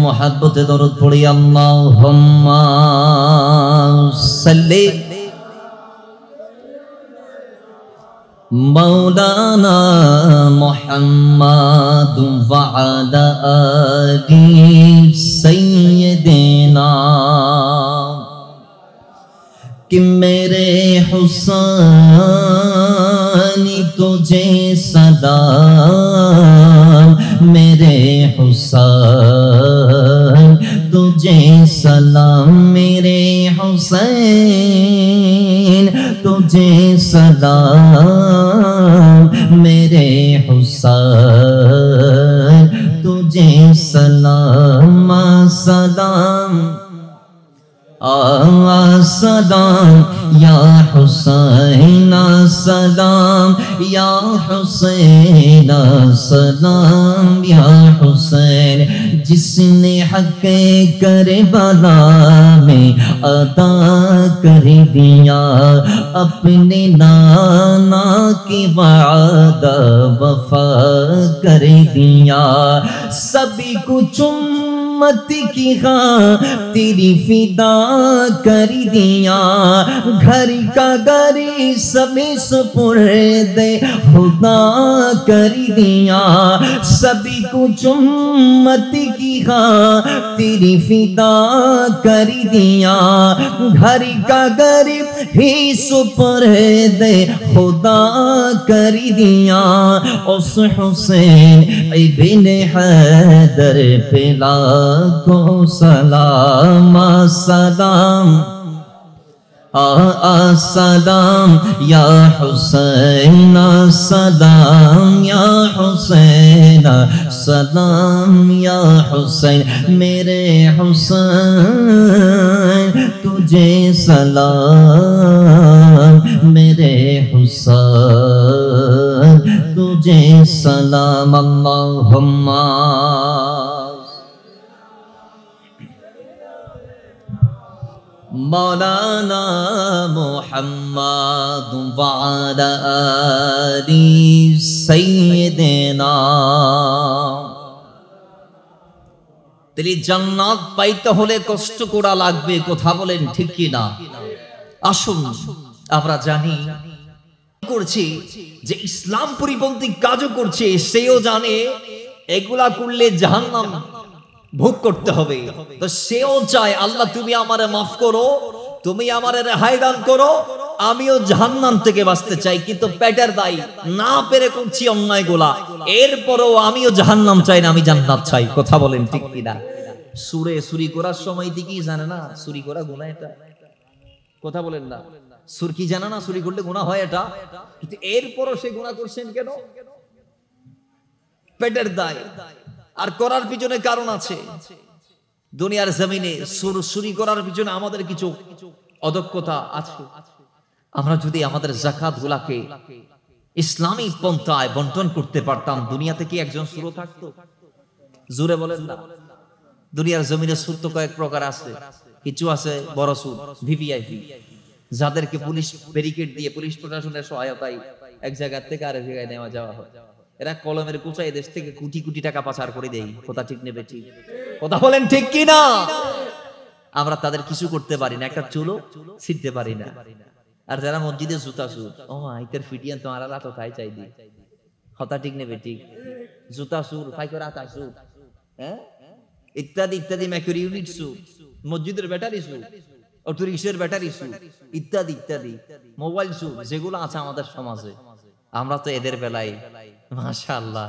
মুহাব্বতে দরুদ পড়ি। আল্লাহুম্মা সাল্লি মাওলানা মুহাম্মাদ ওয়া আলা আলি সাইয়্যিদিনা कि मेरे हुसैन तुझे सलाम, मेरे हुसैन तुझे सलाम, मेरे हुसैन तुझे सलाम, मेरे हुसैन तुझे सलाम। सलाम सलाम या हुसैन, सलाम या हुसैन, सलाम या हुसैन, जिसने हक करबला में अदा कर दिया अपने नाना की वादा वफा कर दिया। सभी को चुम उम्मत की तेरी फिदा कर दिया, घर का घर सभी सुपुर्द खुदा कर दिया, सभी कुछ उम्मत की तेरी फिदा कर दिया, घर का घर ही सुपुर्द खुदा कर दिया। उस हुसैन इब्न हैदर पे लाखों सलाम सलाम, सलाम या हुसैन, सलाम या हुसैन, सलाम या हुसैन, मेरे हुसैन तुझे सलाम, मेरे हुसैन तुझे सलाम। अल्लाहुम्मा मौलाना मुहम्मद वाला आली सय्यिदना। तेरी জান্নাত পাইতে হলে কষ্ট করা লাগবে, কথা বলেন ঠিক কি না? আসুন আমরা জানি করছি যে ইসলাম পরিপন্থী কাজও করছে, সেও জানে এগুলা করলে জাহান্নাম ভোগ করতে হবে। তো সেও চায় আল্লাহ তুমি আমারে মাফ করো, তুমি আমারে রেহাই দান করো, আমিও জাহান্নাম থেকে বাঁচতে চাই, কিন্তু পেটের দায়ী না পেরে করছি অন্যায় গোলা, এরপরও আমিও জাহান্নাম চাই না, আমি জান্নাত চাই। কথা বলেন ঠিক কিনা? সুরে চুরি করার সময় দিকেই জানে না চুরি করা গুনাহ এটা, কথা বলেন না? সুর কি জানে না চুরি করলে গুনাহ হয় এটা, কিন্তু এরপরও সে গুনাহ করছেন কেন? পেটের দায়। আর করার পিছনে কারণ আছে। দুনিয়ার জমিনে চুরি করার পিছনে আমাদের কিছু অদক্ষতা আছে। আমরা যদি আমাদের যাকাত গুলাকে ইসলামী পন্থায় বন্টন করতে পারতাম, দুনিয়াতে কি একজন চোর থাকতো? জোরে বলেন না। দুনিয়ার জমিনে চোর তো কয়েক প্রকার আছে। কিছু আছে বড় চোর, ভিভিআইপি, যাদেরকে পুলিশ ব্যারিকেড দিয়ে পুলিশ প্রশাসনের সহায়তায় এক জায়গা থেকে আরেক জায়গায় নেওয়া যাওয়া হয়। এরা কলমের কুচায় দেশ থেকে কোটি কোটি টাকা পাচার করে দেয়। কথা ঠিক নেবে ঠিক? কথা বলেন ঠিক কি না? আমরা তাদের কিছু করতে পারি না, একটা চুলো ছিঁড়তে পারি না। আর যারা মসজিদে জুতা চুর, ও আইতের ফিটিয়ান তো আলাদা তো তাই চাই দি। কথা ঠিক নেবে ঠিক? জুতা চুর, ফাইকর আতা চুর, হ্যাঁ, ইত্যাদি ইত্যাদি, ম্যাকুরি ইউনিট চুর, মসজিদের ব্যাটারি চুর, অটো রিক্সার ব্যাটারি চুর, ইত্যাদি ইত্যাদি, মোবাইল চুর, যেগুলো আছে আমাদের সমাজে, আমরা তো এদের বেলায় মাশাআল্লাহ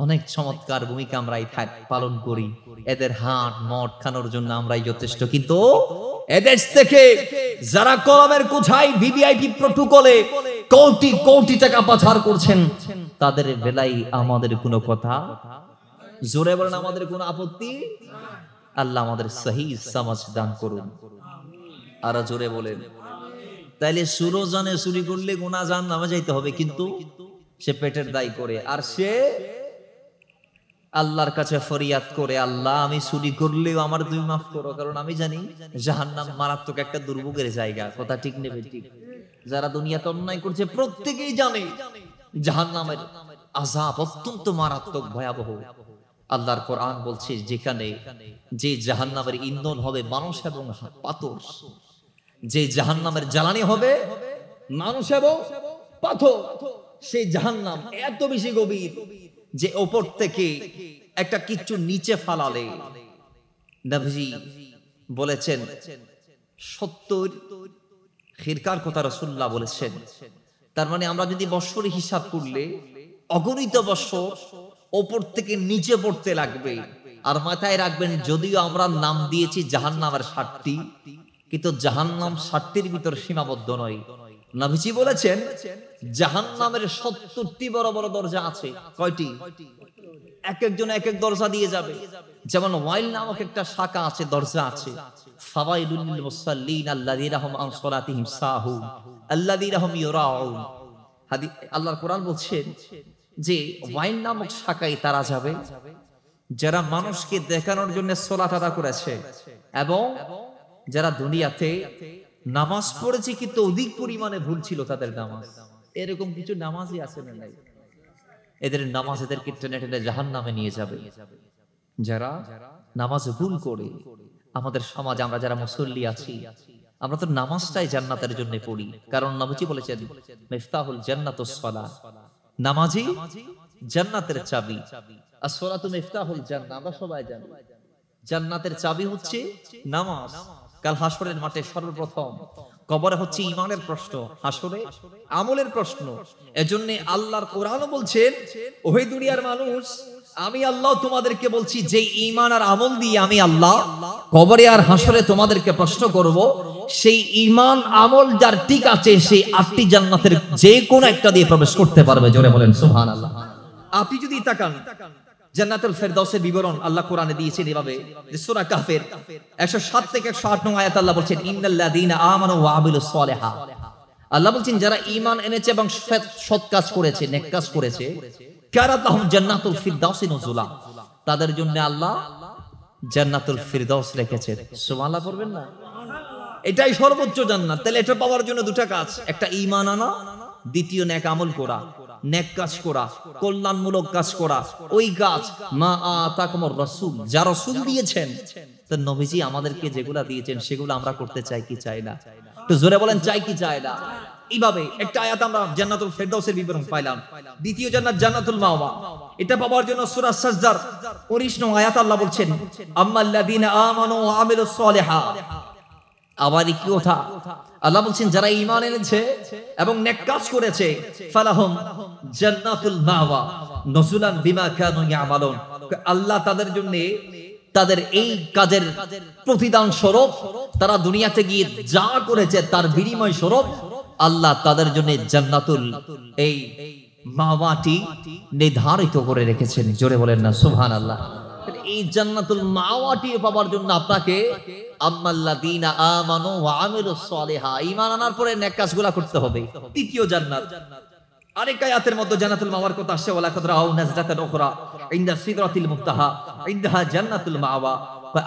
অনেক চমৎকার ভূমিকা আমরাই পালন করি। এদের হাট মদ খানোর জন্য আমরাই যথেষ্ট, কিন্তু এদেশ থেকে যারা কলমের কোঠায় ভিভিআইপি প্রটোকলে কোটি কোটি টাকা পাচার করছেন, তাদের বেলায় আমাদের কোনো কথা, জোরে বলেন আমাদের কোনো আপত্তি? আল্লাহ আমাদের সহি সমাজ দান করুন। আর জোরে বলেন। তাইলে সুরো জানে চুরি করলে গুনাহ জাহান্নামে যাইতে হবে, কিন্তু সে পেটের দায় করে, আর সে আল্লাহর কাছে ফরিয়াদ করে, আল্লাহ আমি চুরি করলেও আমার তুমি মাফ করো, কারণ আমি জানি জাহান্নাম মারাত্মক একটা দুর্ভোগের জায়গা। কথা ঠিক নেবে ঠিক? যারা দুনিয়াতে অন্যায় করছে প্রত্যেকেই জানে জাহান্নামের আযাব অত্যন্ত মারাত্মক ভয়াবহ। আল্লাহর কোরআন বলছে যেখানে যে জাহান্নামের ইন্ধন হবে মানুষ এবং পাথর, যে জাহান্নামের জ্বালানি হবে মানুষ এবং পাথর, সেই জাহান্নাম এত বেশি গভীর যে উপর থেকে একটা কিছু নিচে ফালালে, নবীজি বলেছেন 70 খিরকার কথা রাসূলুল্লাহ বলেছেন। তার মানে আমরা যদি বৎসরে হিসাব করলে অগণিত বৎসর উপর থেকে নিচে পড়তে লাগবে। আর মাথায় রাখবেন, যদিও আমরা নাম দিয়েছি জাহান্নামের 60টি, কিন্তু জাহান্নাম 60টির ভিতর সীমাবদ্ধ নয়। নবীজি বলেছেন জাহান্নামের 70টি বড় বড় দরজা আছে। কয়টি? এক একজন এক এক দরজা দিয়ে যাবে। যেমন ওয়াইল নামক একটা শাখা আছে, দরজা আছে। ফাওয়াইলুল লিল মুসাল্লিন আল্লাযীনা হুম আন সালাতিহিম সাহুন আল্লাযীনা হুম ইউরাউন। হাদিস আল্লাহর কোরআন বলছেন যে ওয়াইল নামক শাখায় তারা যাবে যারা মানুষকে দেখানোর জন্য সালাত আদা করেছে এবং যারা দুনিয়াতে নামাজ পড়েছে কিন্তু অধিক পরিমাণে ভুল ছিল তাদের নামাজ। এরকম কিছু নামাজই আছে না নাই? এদের নামাজ এদেরকে টেনে টেনে জাহান্নামে নিয়ে যাবে। যারা নামাজ ভুল করে আমাদের সমাজ, আমরা যারা মুসল্লি আছি, আমরা তো নামাজটাই জান্নাতের জন্য পড়ি। কারণ নবীজি বলেছেন মিফতাহুল জান্নাতুস সালাহ, নামাজই জান্নাতের চাবি। as-সালাতু মিফতাহুল জান্নাহ, আমরা সবাই জানি জান্নাতের চাবি হচ্ছে নামাজ। কাল হাসরের মাঠে সর্বপ্রথম কবরে হচ্ছে ঈমানের প্রশ্ন, হাসরে আমলের প্রশ্ন। এজন্য আল্লাহর কোরআনও বলছেন, ওহে দুনিয়ার মানুষ, আমি আল্লাহ তোমাদেরকে বলছি যে ঈমান আর আমল দিয়ে আমি আল্লাহ কবরে আর হাসরে তোমাদেরকে প্রশ্ন করব। সেই ঈমান আমল যার ঠিক আছে, সেই 8টি জান্নাতের যে কোনো একটা দিয়ে প্রবেশ করতে পারবে। জোরে বলেন সুবহানাল্লাহ। আপনি যদি তাকান জান্নাতুল ফেরদাউসের বিবরণ আল্লাহ কোরআনে দিয়েছেন এভাবে, যে সূরা কাহফের 107 থেকে 108 নং আয়াত আল্লাহ বলছেন ইন্নাল্লাযীনা আমানু ওয়া আমিলুস সালিহাত। আল্লাহ বলছেন যারা ঈমান এনেছে এবং সৎ কাজ করেছে, নেক কাজ করেছে, কারাত লাহুম জান্নাতুল ফিরদাউসি নুজুলা, তাদের জন্য আল্লাহ জান্নাতুল ফিরদাউস রেখেছেন। সুবহানাল্লাহ পড়বেন না? এটাই সর্বোচ্চ জান্নাত। তাহলে এটা পাওয়ার জন্য দুটো কাজ, একটা ঈমান আনা, দ্বিতীয় নেক আমল করা, নেক কাজ করা, কল্যাণমূলক কাজ করা। ওই কাজ মা আতাকুমুর রাসূল, যা রাসূল দিয়েছেন, তো নবীজি আমাদেরকে যেগুলা দিয়েছেন সেগুলো আমরা করতে চাই কি চাই না? একটু জোরে বলেন, চাই কি চাই না? এইভাবে একটা আয়াত আমরা জান্নাতুল ফেরদাউসের বিবরণ পাইলাম। দ্বিতীয় জান্নাত জান্নাতুল মাওয়া, এটা পাওয়ার জন্য সূরা সাজদার 19 নং আয়াত আল্লাহ বলছেন আম্মাল্লাযীনা আমানু ওয়া আমিলুস সালিহাত। আবার কি কথা? আল্লাহ বলছেন যারা ঈমান এনেছে এবং নেক কাজ করেছে, ফালাহুম জান্নাতুল মাওয়া নুজুলান বিমা কানু ইয়ামালুন, আল্লাহ তাদের জন্য তাদের এই কাজের প্রতিদান স্বরূপ, তারা দুনিয়াতে গিয়ে যা করেছে তার বিনিময় স্বরূপ আল্লাহ তাদের জন্য জান্নাতুল এই মাওয়াটি নির্ধারিত করে রেখেছেন। জোরে বলেন না সুবহানাল্লাহ। এই জান্নাতুল মাওয়াটি পাওয়ার জন্য আপনাকে আম্মাল্লাযীনা আমানু ওয়া আমিলুস সালিহাত, ঈমান আনার পরে নেক কাজগুলো করতে হবে। তৃতীয় জান্নাত, আরেক আয়াতের মধ্যে জান্নাতুল মাওয়ার কথা আসছে, ওয়ালা কদরা আও নাজরাতান উখরা ইনদা সিদরাতিল মুনতাহা ইনদাহা জান্নাতুল মাওয়া।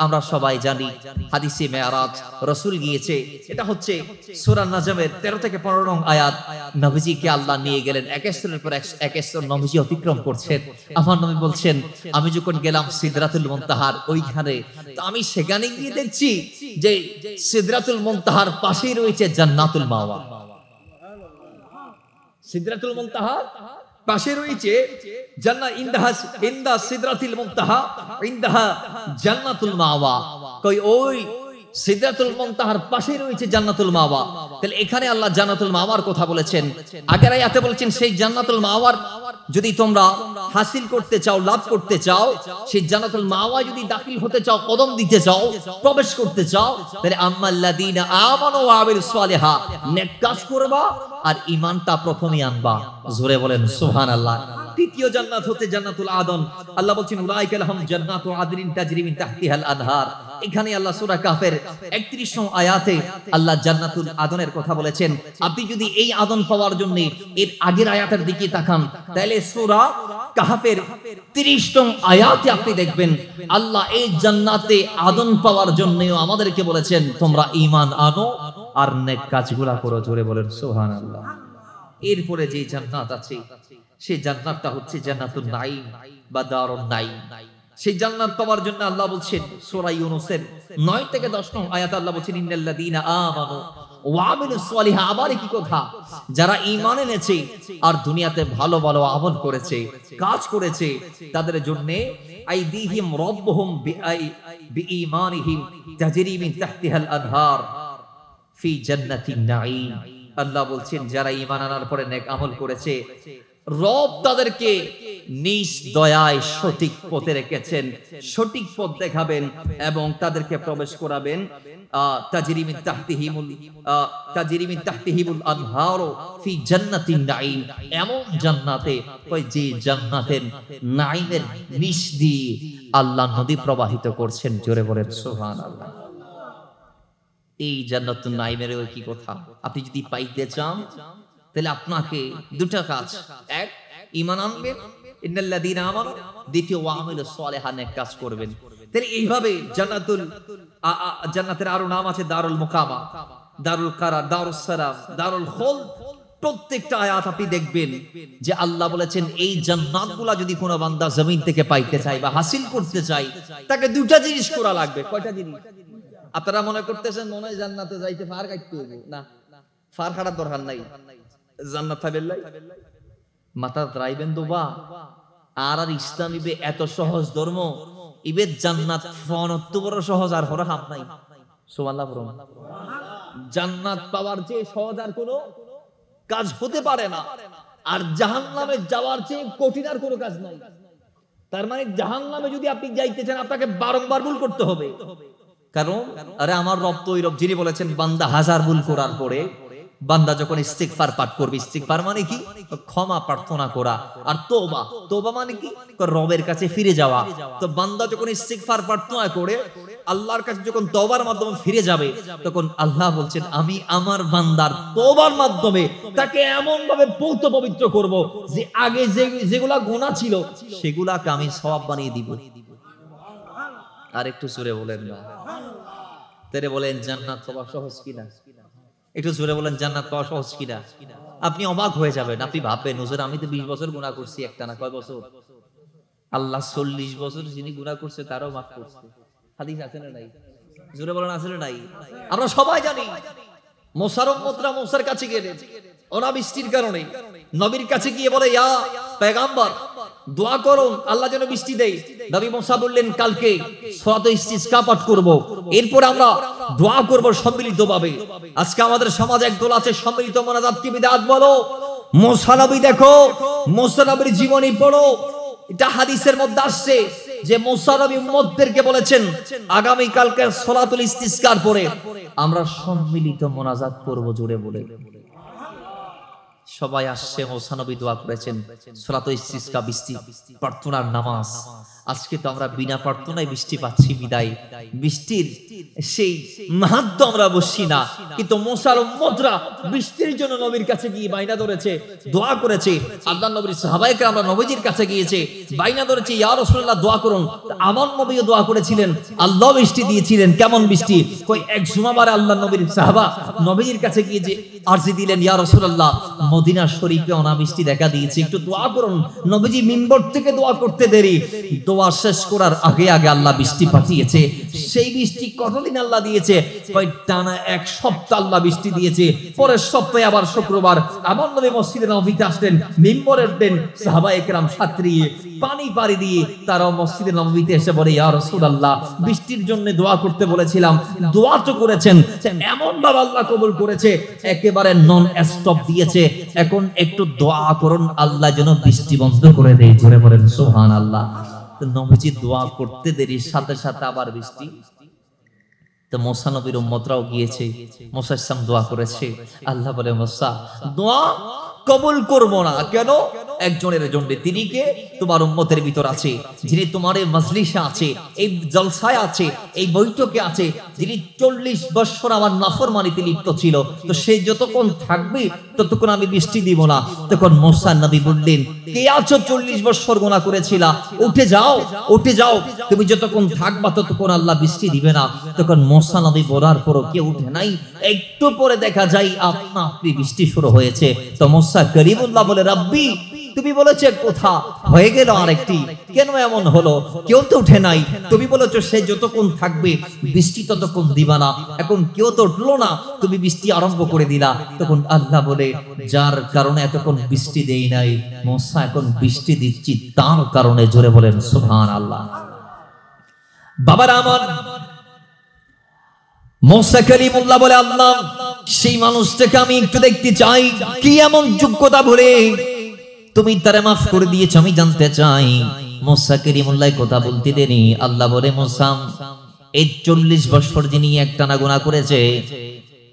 আমরা সবাই জানি হাদিসে মেরাজ রাসূল গিয়েছে, এটা হচ্ছে সূরা নাজমের 13 থেকে 15 নং আয়াত। নবীজিকে আল্লাহ নিয়ে গেলেন, এক স্তরের পর এক স্তর নবীজি অতিক্রম করছেন। আমার নবী বলছেন আমি যখন গেলাম সিদরাতুল মুনতাহার ওইখানে, তো আমি সেখানে গিয়ে দেখছি যে সিদরাতুল মুনতাহার পাশেই রয়েছে জান্নাতুল মাওয়া। সিদরাতুল মুনতাহা পাশে রয়েছে জান্নাত, ইনদা সিদরাতিল মুনতাহা ইনদাহা জান্নাতুল মাওয়া। কই ওই সিদরাতুল মুনতাহার পাশে রয়েছে জান্নাতুল মাওয়া। তাহলে এখানে আল্লাহ জান্নাতুল মাওয়ার কথা বলেছেন। আগের আয়াতে বলেছেন সেই জান্নাতুল মাওয়ার যদি তোমরা হাসিল করতে চাও, লাভ করতে চাও, সেই জান্নাতুল মাওয়া যদি দাখিল হতে চাও, কদম দিতে চাও, প্রবেশ করতে চাও, তাহলে আম্মাল্লাযীনা আমানু ওয়া আমিলুস সালিহাত, নেক কাজ করবা আর ঈমানটা প্রথমেই আনবা। জোরে বলেন সুবহানাল্লাহ। তৃতীয় জান্নাত হতে জান্নাতুল আদন। আল্লাহ বলেন উলাইকা লাহুম জান্নাতু আদনিন তাজরি মিন তাহতিহাল আনহার। এখানে আল্লাহ সূরা কাহফের 31 নং আয়াতে আল্লাহ জান্নাতুল আদনের কথা বলেছেন। আপনি যদি এই আদন পাওয়ার জন্য এর আগের আয়াতের দিকে তাকান, তাহলে সূরা কাহফের 30 নং আয়াতে আপনি দেখবেন আল্লাহ এই জান্নাতে আদন পাওয়ার জন্যও আমাদেরকে বলেছেন তোমরা ঈমান আনো আর নেক কাজগুলো করো। জোরে বলেন সুবহানাল্লাহ। এরপরে যে জান্নাত আছে সেই জান্নাতটা হচ্ছে জান্নাতুন নাঈম বা দারুন নাঈম। সেই জান্নাত পাওয়ার জন্য আল্লাহ বলছেন সূরা ইউনূসের 9 থেকে 10 নং আয়াতে আল্লাহ বলছেন ইন্নাল্লাযীনা আমানু ওয়া আমিলুস সালিহাত। আবার কি কথা? যারা ঈমান এনেছে আর দুনিয়াতে ভালো ভালো আমল করেছে, কাজ করেছে, তাদের জন্য আইদিহিম রাব্বুহুম বিঈমানিহিম তাজরি মিন তাহতিহাল আনহার ফি জান্নাতিন নাঈম। আল্লাহ বলছেন যারা ঈমান আনার পরে নেক আমল করেছে, রব তাদেরকে নিজ দয়ায় সঠিক পথে রেখেছেন, সঠিক পথ দেখাবেন এবং তাদেরকে প্রবেশ করাবেন তাজরি মিন তাহতিহিমুল আনহার ফি জান্নাতিন নাঈম, এমন জান্নাতে, যে জান্নাতের নাঈমের নিচ দিয়ে আল্লাহ নদী প্রবাহিত করছেন। জোরে বলেন সুবহানাল্লাহ। এই জান্নাতুন নাঈমের ওই কি কথা? আপনি যদি পাইতে চান তাহলে আপনাকে দুটো কাজ, এক ঈমান আনবেন ইন্নাল্লাযীনা আমানু, দ্বিতীয় ওয়া আমিলুস সালিহাত, নেক কাজ করবেন। তাহলে এইভাবে জান্নাতের আরো নাম আছে দারুল মুকামা, দারুল কারার, দারুস সালাম, দারুল খুলদ, প্রত্যেকটা আয়াত আপনি দেখবেন যে আল্লাহ বলেছেন এই জান্নাতগুলা যদি কোনো বান্দা জমিন থেকে পাইতে চায় বা হাসিল করতে চায়, তাকে দুটা জিনিস করা লাগবে। কয়টা জিনিস? আপনারা মনে করতেছেন মনে হয় জান্নাতে যাইতে ফার কাটতে হবে, না, ফার কাটার দরকার নাই। জান্নাত পাবেন মাথা রাইবেন দোবা। আর ইসলাম ইবে এত সহজ ধর্ম, ইবে জান্নাত ফনত্ব বড় সহজ আর হরা হাম নাই। সুবহানাল্লাহ বলুন। জান্নাত পাওয়ার চেয়ে সহজ আর কোনো কাজ হতে পারে না, আর জাহান্নামে যাওয়ার চেয়ে কঠিন আর কোনো কাজ নাই। তার মানে জাহান্নামে যদি আপনি যাইতে চান আপনাকে বারংবার ভুল করতে হবে। কারণ আরে আমার রব তো ওই রব যিনি বলেছেন বান্দা হাজার ভুল করার পরে বান্দা যখন ইস্তিগফার পাঠ করবে, ইস্তিগফার মানে কি? ক্ষমা প্রার্থনা করা। আর তওবা, তওবা মানে কি? রবের কাছে ফিরে যাওয়া। তো বান্দা যখন ইস্তিগফার প্রার্থনা করে আল্লাহর কাছে যখন তওবার মাধ্যমে ফিরে যাবে, তখন আল্লাহ বলছেন আমি আমার বান্দার তওবার মাধ্যমে তাকে এমন ভাবে পৌত পবিত্র করব যে আগে যেগুলা গুনাহ ছিল সেগুলাকে আমি সওয়াব বানিয়ে দিব। আর একটু জোরে বলেন না। তেরে বলেন জান্নাত পাওয়া সহজ কিনা? একটু জোরে বলেন জান্নাত পাওয়া সহজ কিনা? আপনি অবাক হয়ে যাবেন। আপনি ভাববেন হুজুর আমি তো 20 বছর গুনাহ করছি, একটা না কয় বছর? আল্লাহ 40 বছর যিনি গুনাহ করছে তারও মাফ করছে। হাদিস আছে না নাই? জোরে বলেন আছে না নাই? আমরা সবাই জানি মুসার উম্মতরা মুসার কাছে গেলেন অনাবৃষ্টির কারণে, নবীর কাছে গিয়ে বলে ইয়া পয়গম্বর দোয়া করুন আল্লাহ যেন বৃষ্টি দেয়। নবী মুসা বললেন কালকে সূরাত ইস্তিসকা পাঠ করব, এরপর আমরা দোয়া করব সম্মিলিতভাবে। আজকে আমাদের সমাজে একদল আছে সম্মিলিত মোনাজাত কি বিদআত বলো। মুসা নবী দেখো, মুসা নবীর জীবনী পড়ো, এটা হাদিসের মধ্যে আসছে যে মুসা নবী উম্মতদেরকে বলেছেন আগামী কালকে সলাতুল ইস্তিসকার পরে আমরা সম্মিলিত মোনাজাত করব। জোরে বলে সবাই আসছে, মুসা নবী দোয়া করেছেন সলাতুল ইস্তিসকা বৃষ্টি প্রার্থনার নামাজ। আজকে তো আমরা বিনা প্রার্থনায় বৃষ্টি পাচ্ছি, বিদায় বৃষ্টির সেই মাহাত্ম আমরা বুঝছি না। কিন্তু মুসার উম্মতরা বৃষ্টির জন্য নবীর কাছে গিয়ে বাইনা ধরেছে, দোয়া করেছে। আল্লাহর নবীর সাহাবায়ে কেরামরা নবীজির কাছে গিয়েছে, বাইনা ধরেছে ইয়া রাসূলুল্লাহ দোয়া করুন। আমার নবীও দোয়া করেছিলেন, আল্লাহ বৃষ্টি দিয়েছিলেন। কেমন বৃষ্টি? কই এক জুমাবারে আল্লাহর নবীর সাহাবা নবীজির কাছে গিয়ে যে আরজি দিলেন ইয়া রাসূলুল্লাহ মদিনা শরীফে অনাবৃষ্টি দেখা দিয়েছে, একটু দোয়া করুন। নবীজি মিম্বর থেকে দোয়া করতে দেরি, দোয়া শেষ করার আগে আগে আল্লাহ বৃষ্টি পাঠিয়েছে। সেই বৃষ্টি কতদিন আল্লাহ দিয়েছে? কয় টানা এক সপ্তাহ আল্লাহ বৃষ্টি দিয়েছে। পরের সপ্তাহে আবার শুক্রবার আমার নবী মসজিদে নববীতে আসলেন, মিম্বরে উঠলেন, সাহাবায়ে কেরাম সাঁতরিয়ে পানি পাড়ি দিয়ে তারা মসজিদে নববীতে এসে বলে ইয়া রাসূলুল্লাহ বৃষ্টির জন্য দোয়া করতে বলেছিলাম, দোয়া তো করেছেন, এমন ভাবে আল্লাহ কবুল করেছে, একেবারে নন স্টপ দিয়েছে। এখন একটু দোয়া করুন আল্লাহ যেন বৃষ্টি বন্ধ করে দেয়। জোরে বলেন সুবহানাল্লাহ। নবীজি দোয়া করতে দেরি, সাথে সাথে আবার বৃষ্টি। তো মুসা নবীর উম্মতরাও গিয়েছে, মুসা ইসলাম দোয়া করেছে। আল্লাহ বলে মুসা দোয়া কবুল করব না। কেন? একজনের জন্য, তিনি কে? তোমার উম্মতের ভিতর আছে, যিনি তোমার এই মজলিসে আছে, এই জলসায় আছে, এই বৈঠকে আছে, যিনি 40 বছর আমার নাফরমানিতে লিপ্ত ছিল। তো সে যতক্ষণ থাকবে ততক্ষণ আমি বৃষ্টি দিব না। তখন মুসা নবী বললেন কে আছো 40 বছর গুনাহ করেছিলা, উঠে যাও, উঠে যাও, তুমি যতক্ষণ থাকবা ততক্ষণ আল্লাহ বৃষ্টি দিবে না। তখন মুসা নবী বলার পরও কেউ উঠে নাই। একটু পরে দেখা যায় আপনা আপনি বৃষ্টি শুরু হয়েছে। তো মুসা করিমুল্লাহ বলে রাব্বি তুমি বলেছে কোথা হয়ে গেল আরেকটি, কেন এমন হলো? কেউ তো উঠে নাই, তুমি বলেছো সে যতক্ষণ থাকবে বৃষ্টি ততক্ষণ দিবা না, এখন কেউ তো উঠলো না, তুমি বৃষ্টি আরম্ভ করে দিলা। তখন আল্লাহ বলে যার কারণে এতক্ষণ বৃষ্টি দেই নাই, মুসা এখন বৃষ্টি দিচ্ছি তার কারণে। জোরে বলেন সুবহানাল্লাহ। বাবারা আমার, মুসা কালিমুল্লাহ বলে আল্লাহ সেই মানুষটাকে আমি একটু দেখতে চাই, কি এমন যোগ্যতা বলে তুমি তারে মাফ করে দিয়েছ, আমি জানতে চাই। মুসা কালিমুল্লাহ কথা বলতে দেরি, আল্লাহ বলে মুসা এই 40 বছর যিনি একটানা গুনাহ করেছে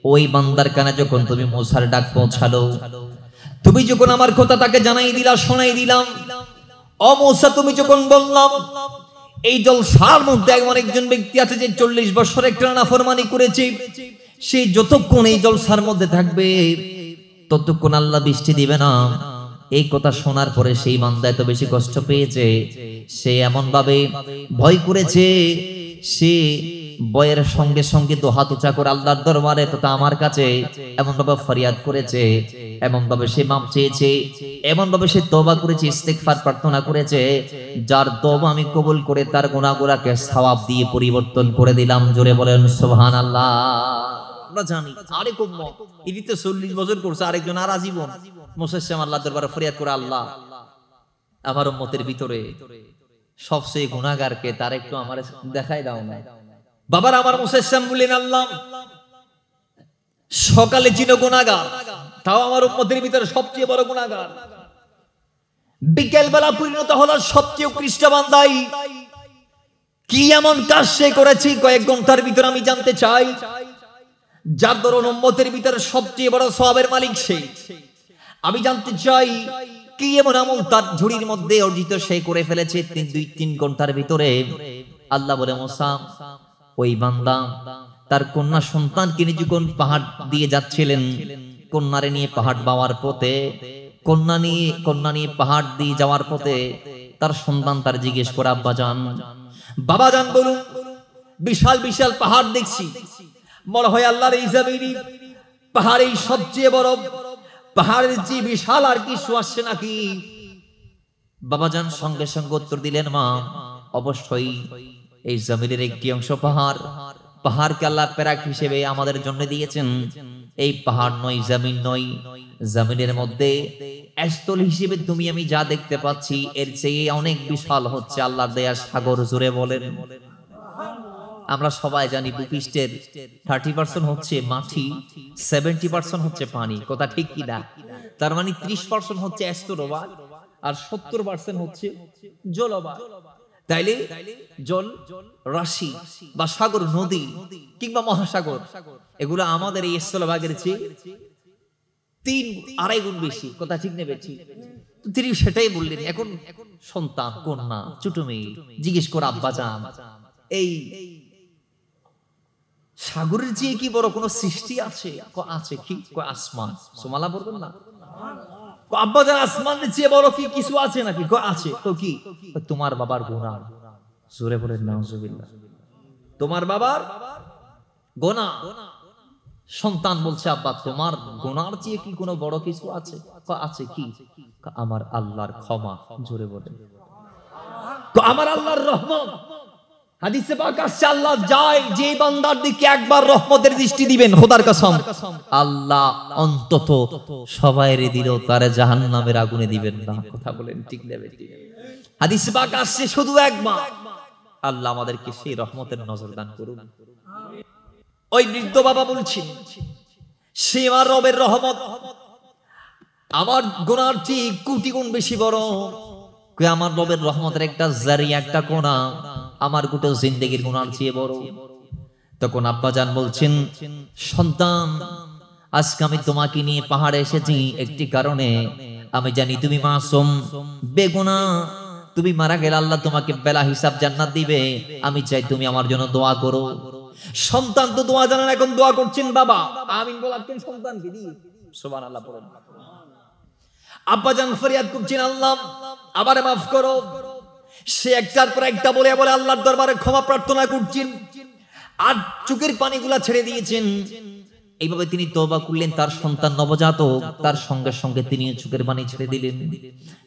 ওই বান্দার কানে যখন তুমি মুসার ডাক পৌঁছালো, তুমি যখন আমার কথা তাকে জানাই দিলা, শোনাই দিলাম, ও মুসা তুমি যখন বললাম এই জলসার মধ্যে এমন একজন ব্যক্তি আছে যে 40 বছর একটানা নাফরমানি করেছে, সে যতক্ষণ এই জলসার মধ্যে থাকবে ততক্ষণ আল্লাহ বৃষ্টি দিবে না। এই কথা শোনার পরে সেই বান্দা এত বেশি কষ্ট পেয়েছে, সে এমন ভাবে ভয় করেছে, সে বয়ের সঙ্গে সঙ্গে দুহাত উঁচা করে আল্লাহর দরবারে তথা আমার কাছে এমন ভাবে ফরিয়াদ করেছে, এমন ভাবে সে মাপ চেয়েছে, এমন ভাবে সে তওবা করেছে, ইস্তেগফার প্রার্থনা করেছে, যার তওবা আমি কবুল করে তার গুনাহগুলোকে সওয়াব দিয়ে পরিবর্তন করে দিলাম। জোরে বলেন সুবহানাল্লাহ। আমরা জানি আরেক উম্মত ইদিতে 40 বছর করছে, আরেকজন আর আজীবন মুসাসসাম আল্লাহর দরবারে ফরিয়াদ করে, আল্লাহ আমার উম্মতের ভিতরে সবচেয়ে গুনাহগারকে, তার একটু আমারে দেখাই দাও না। বাবার আমার মুসাসসাম বললেন, আল্লাহ সকালে ছিল গুনাহগার, তাও আমার উম্মতের ভিতরে সবচেয়ে বড় গুনাহগার। বিকেল বেলা পরিণত হলো সবচেয়ে উৎকৃষ্ট বান্দাই। কি এমন কাজ সে করেছে কয়েক ঘন্টার ভিতরে আমি জানতে চাই, যার দরুন উম্মতের ভিতরে সবচেয়ে বড় সওয়াবের মালিক সে। আমি জানতে চাই কি এমন আমল তার ঝুড়ির মধ্যে অর্জিত সে করে ফেলেছে 2-3 ঘন্টার ভিতরে। আল্লাহ বলে, মুসা ওই বান্দা তার কন্যা সন্তানকে নিয়ে যখন পাহাড় দিয়ে যাচ্ছিলেন, কন্যারে নিয়ে পাহাড় বাওয়ার পথে, কন্যা নিয়ে পাহাড় দিয়ে যাওয়ার পথে তার সন্তান তার জিজ্ঞেস করে, আব্বা জান, বাবা জান বলুন, বিশাল বিশাল পাহাড় দেখছি, মনে হয় আল্লাহর এই জমিনে পাহাড়েই সবচেয়ে বড়, পাহাড়ের যে বিশাল আর কিছু আসছে নাকি? বাবা জান সঙ্গে সঙ্গে উত্তর দিলেন, মা অবশ্যই এই জমিনের একটি অংশ পাহাড়, পাহাড়কে আল্লাহ প্যারাক হিসেবে আমাদের জন্য দিয়েছেন। এই পাহাড় নয়, জমিন নয়, জমিনের মধ্যে স্থল হিসেবে তুমি আমি যা দেখতে পাচ্ছি এর চেয়ে অনেক বিশাল হচ্ছে আল্লাহর দেয়া সাগর। জুড়ে বলেন। আমরা সবাই জানি ভূপৃষ্ঠের 30% হচ্ছে মাটি, 70% হচ্ছে পানি। কথা ঠিক কি না? তার মানে 30% হচ্ছে স্থলভাগ আর 70% হচ্ছে জলভাগ। তাইলে জল রাশি বা সাগর, নদী কিংবা মহাসাগর, এগুলো আমাদের এই স্থলভাগের চেয়ে 3-2.5 গুণ বেশি। কথা ঠিক নেবে? ঠিক। তিনি সেটাই বললেন। এখন সন্তান, কন্যা, ছোট মেয়ে জিজ্ঞেস করে, আব্বা জান এই সাগরের চেয়ে কি বড় কোন সৃষ্টি আছে? আছে। কি? আসমান। সুমালা বলবেন না? আব্বা জান আসমানের চেয়ে বড় কি কিছু আছে নাকি? আছে। তো কি? তোমার বাবার গুনাহ। জোরে বলেন নাউজুবিল্লাহ। তোমার বাবার গুনাহ। সন্তান বলছে, আব্বা তোমার গুনার চেয়ে কি কোনো বড় কিছু আছে? আছে। কি? আমার আল্লাহর ক্ষমা। জোরে বলেন। আমার আল্লাহর রহমত। হাদিসে পাক আছে, আল্লাহ যায় যে বান্দার দিকে একবার রহমতের দৃষ্টি দিবেন, খোদার কসম আল্লাহ অন্তত সবাইরে দিলেও তারে জাহান্নামের আগুনে দিবেন না। কথা বলেন ঠিক নেবে? ঠিক। হাদিসে পাক আছে শুধু একবার। আল্লাহ আমাদেরকে সেই রহমতের নজর দান করুন। ওই বৃদ্ধ বাবা বলছেন, সে আমার রবের রহমত আমার গুনার চেয়ে কোটি গুণ বেশি বড়। আমার রবের রহমতের একটা জারিয়া, একটা কোনা আমার গোটা জিন্দেগির গুনার চেয়ে বড়। তখন আব্বা জান বলছেন, সন্তান আজকে আমি তোমাকে নিয়ে পাহাড়ে এসেছি একটি কারণে। আমি জানি তুমি মাসুম, বেগুনাহ। তুমি মারা গেলে আল্লাহ তোমাকে বেলা হিসাব জান্নাত দিবে। আমি চাই তুমি আমার জন্য দোয়া করো। সন্তান তো দোয়া জানেন, এখন দোয়া করছেন বাবা আমিন বলাচ্ছেন সন্তানকে দিয়ে। সুবহানাল্লাহ পড়েন। আব্বা জান ফরিয়াদ করছেন, আল্লাহ আমারে মাফ করো। সে একটার পর একটা বলে বলে আল্লাহর দরবারে ক্ষমা প্রার্থনা করছেন আর চোখের পানিগুলা ছেড়ে দিয়েছেন। এইভাবে তিনি তওবা করলেন। তার সন্তান নবজাতক, তার সঙ্গে সঙ্গে তিনি চোখের পানি ছেড়ে দিলেন।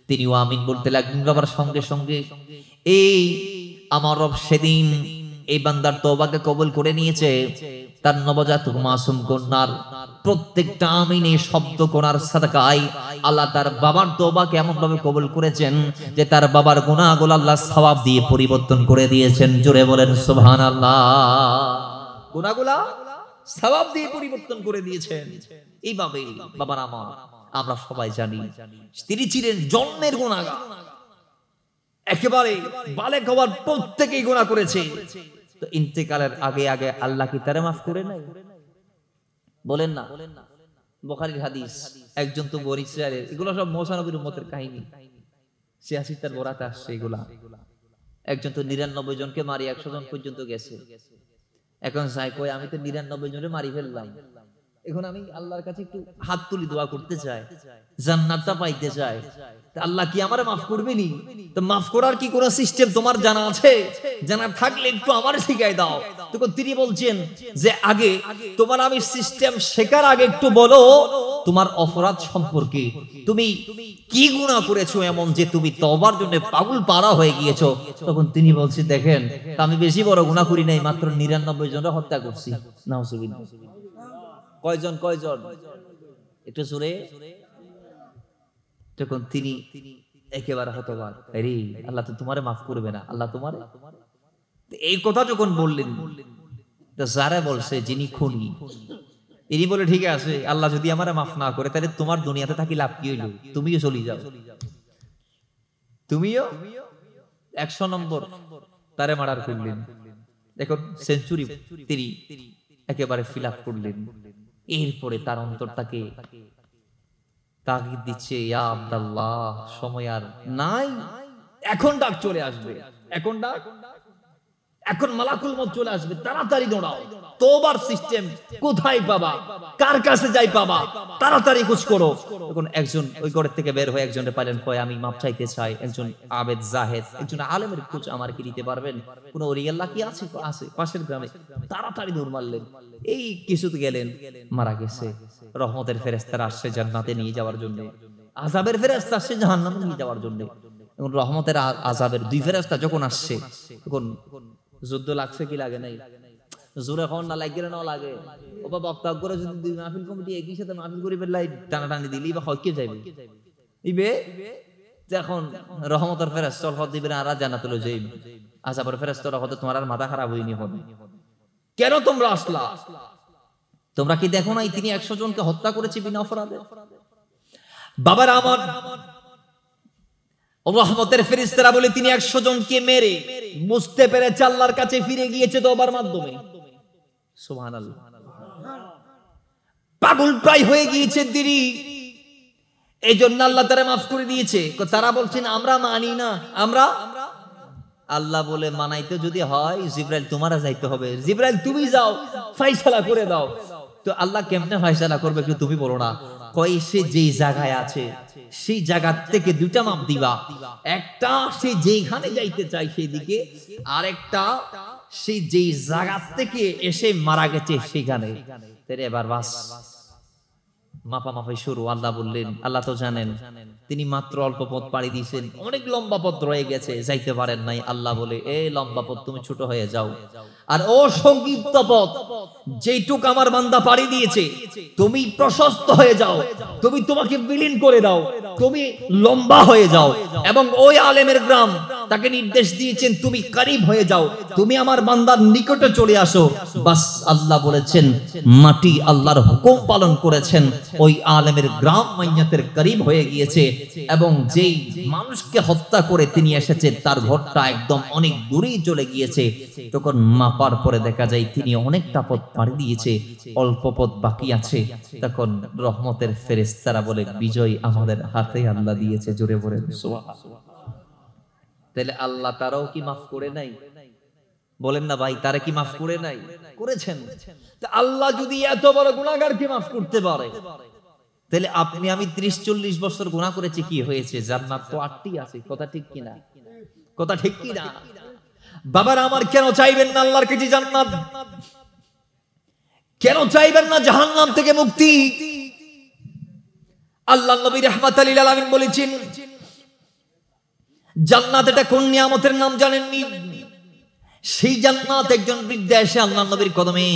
তিনিও আমিন বলতে লাগলেন। বাবার সঙ্গে সঙ্গে এই আমার রব সেদিন এই বান্দার তওবাকে কবুল করে নিয়েছে। তার নবজাতক মাসুম কন্যার প্রত্যেকটা আমিনে শব্দ করার সাদকায় আল্লাহ তার বাবার তওবাকে এমন ভাবে কবুল করেছেন যে তার বাবার গুনাহগুলো আল্লাহ সওয়াব দিয়ে পরিবর্তন করে দিয়েছেন। জোরে বলেন সুবহানাল্লাহ। গুনাহগুলো সওয়াব দিয়ে পরিবর্তন করে দিয়েছেন। এইভাবে বাবার আমার, আমরা সবাই জানি তিনি ছিলেন জন্মের গুনাহগার। একেবারে বালেগ হওয়ার প্রত্যেকেই গুনাহ করেছে। তো ইন্তেকালের আগে আগে আল্লাহ কি তারে মাফ করে নাই? বলেন না? বুখারীর হাদিস। একজন তো বরিশালের, এগুলো সব মুসা নবীর উম্মতের কাহিনী। 86 তার বরাতে আসছে এগুলা। একজন তো 99 জনকে মারি 100 জন পর্যন্ত গেছে। এখন চাই কই আমি তো 99 জনে মারি ফেললাম, এখন আমি আল্লাহর কাছে একটু হাত তুলি দোয়া করতে চাই, জান্নাতটা পাইতে চাই। আল্লাহ কি আমারে মাফ করবে নি? তো মাফ করার কি কোনো সিস্টেম তোমার জানা আছে? জানা থাকলে একটু আমারে শিখাই দাও। তখন তিনি বলছেন যে আগে তোমার আমি সিস্টেম শেখার আগে একটু বলো তোমার অপরাধ সম্পর্কে, তুমি কি গুনাহ করেছো এমন যে তুমি তওবার জন্য পাগল পারা হয়ে গিয়েছো। তখন তিনি বলছে, দেখেন আমি বেশি বড় গুনাহ করি নাই, মাত্র 99 জনের হত্যা করছি। নাউজুবিল্লাহ। কয়জন একটু জোরে। তখন তিনি একেবারে হতবাক, আরে আল্লাহ তো তোমারে মাফ করবে না, আল্লাহ তোমারে। এই কথা যখন বললেন, তো যারা বলছে যিনি খুনি, ইনি বলে ঠিক আছে, আল্লাহ যদি আমারে মাফ না করে তাহলে তোমার দুনিয়াতে থাকি লাভ কি হইল, তুমিও চলে যাও, তুমিও 100 নম্বর তারে মার্ডার করলেন। এখন সেঞ্চুরি তিনি একেবারে ফিল আপ করলেন। এরপরে তার অন্তরটাকে তাগিদ দিচ্ছে, ইয়া আব্দুল্লাহ সময় আর নাই, এখন ডাক চলে আসবে, এখন ডাক, এখন মালাকুল মউত চলে আসবে, তাড়াতাড়ি দৌড়াও। তওবার সিস্টেম কোথায় পাবা, কার কাছে যাই পাবা, তাড়াতাড়ি খোঁজ করো। তখন একজন ওই ঘর থেকে বের হয়ে একজনের পাইলেন, কয় আমি মাপ চাইতে চাই, একজন আবেদ জাহেদ, একজন আলেমের খোঁজ আমার কি দিতে পারবেন, কোন ওলি আল্লাহ কি আছে? আছে পাশের গ্রামে। তাড়াতাড়ি দৌড় মারলেন, এই কিছুতে গেলেন, মারা গেছে। রহমতের ফেরেশতারা আসছে জান্নাতে নিয়ে যাওয়ার জন্য, আযাবের ফেরেশতা আসছে জাহান্নামে নিয়ে যাওয়ার জন্য। এবং রহমতের আযাবের দুই ফেরেশতা যখন আসছে, তখন যুদ্ধ লাগছে কি লাগে নাই? জোরে কোন না লাগে না লাগে, ও বা বক্তা করে যদি দুই মাহফিল কমিটি একই সাথে মাহফিল করিবে লাই টানাটানি দিলি বা হকে যাইবে ইবে। এখন রহমতের ফেরেশতা চল হদ দিবেন আর জান্নাতুল যাইবে, আযাবের ফেরেশতারা হতে তোমার আর মাথা খারাপ হইনি হবে, কেন তোমরা আসলা? তোমরা কি দেখো নাই তিনি 100 জনকে হত্যা করেছে বিনা অপরাধে? বাবারা আমার, রহমতের ফেরেশতারা বলে তিনি 100 জনকে মেরে বুঝতে পেরেছে আল্লাহর কাছে ফিরে গিয়েছে তওবার মাধ্যমে। সুবহানাল্লাহ। পাগল প্রায় হয়ে গিয়েছে তিনি, এইজন্য আল্লাহ তারা মাফ করে দিয়েছে। তারা বলছেন আমরা মানি না, আমরা। আল্লাহ বলে মানাইতে যদি হয় জিবরাইল তোমারা যাইতে হবে, জিবরাইল তুমি যাও ফয়সালা করে দাও। তো আল্লাহ কেমনে ফয়সালা করবে কি তুমি বলো না? কই সে যেই জায়গায় আছে সেই জায়গা থেকে দুইটা মাপ দিবা, একটা সে যেখানে যাইতে চাই সেই দিকে, আর একটা সেই যেই জায়গা থেকে এসে মারা গেছে সেখানে। তাহলে এবার বাস মাপামাপি শুরু। আল্লাহ বললেন, আল্লাহ তো জানেন তিনি মাত্র অল্প পথ পাড়ি দিয়েছেন, অনেক লম্বা পথ রয়ে গেছে, যাইতে পারেন নাই। আল্লাহ বলে, এই লম্বা পথ তুমি ছোট হয়ে যাও, আর ও সংক্ষিপ্ত পথ যেইটুক আমার বান্দা পাড়ি দিয়েছে তুমি প্রশস্ত হয়ে যাও, তুমি তোমাকে বিলীন করে দাও, তুমি লম্বা হয়ে যাও। এবং ওই আলেমের গ্রাম তাকে নির্দেশ দিয়েছেন তুমি করিব হয়ে যাও, তুমি আমার বান্দার নিকটে চলে আসো। বাস আল্লাহ বলেছেন, মাটি আল্লাহর হুকুম পালন করেছেন, ওই আলেমের গ্রাম মাইয়াতের করিব হয়ে গিয়েছে। এবং যেই মানুষকে হত্যা করে তিনি এসেছেন তার ঘরটা একদম অনেক দূরেই চলে গিয়েছে। তখন মাপার পরে দেখা যায় তিনি অনেকটা পথ পাড়ি দিয়েছে, অল্প পথ বাকি আছে। তখন রহমতের ফেরেশতারা বলে, বিজয় আমাদের হাতে আল্লাহ দিয়েছে। জোরে বলে সুবহানাল্লাহ। তাহলে আল্লাহ তারাও কি মাফ করে নাই? বলেন না ভাই, তারা কি মাফ করে নাই? করেছেন। আল্লাহ যদি এত বড় গুনাহগারকে মাফ করতে পারে, তাহলে আপনি আমি 30-40 বছর গুনাহ করেছি, কি হয়েছে? জান্নাত তো 8টি আছে। কথা ঠিক কিনা? কথা ঠিক কিনা? বাবারা আমার, কেন চাইবেন না আল্লাহর কাছে জান্নাত? কেন চাইবেন না জাহান্নাম থেকে মুক্তি? আল্লাহ নবী রাহমাতাল লিল আলামিন বলেছেন, জান্নাত এটা কোন নিয়ামতের নাম জানেননি? সেই জান্নাত একজন বৃদ্ধা এসে আল্লাহ নবীর কদমে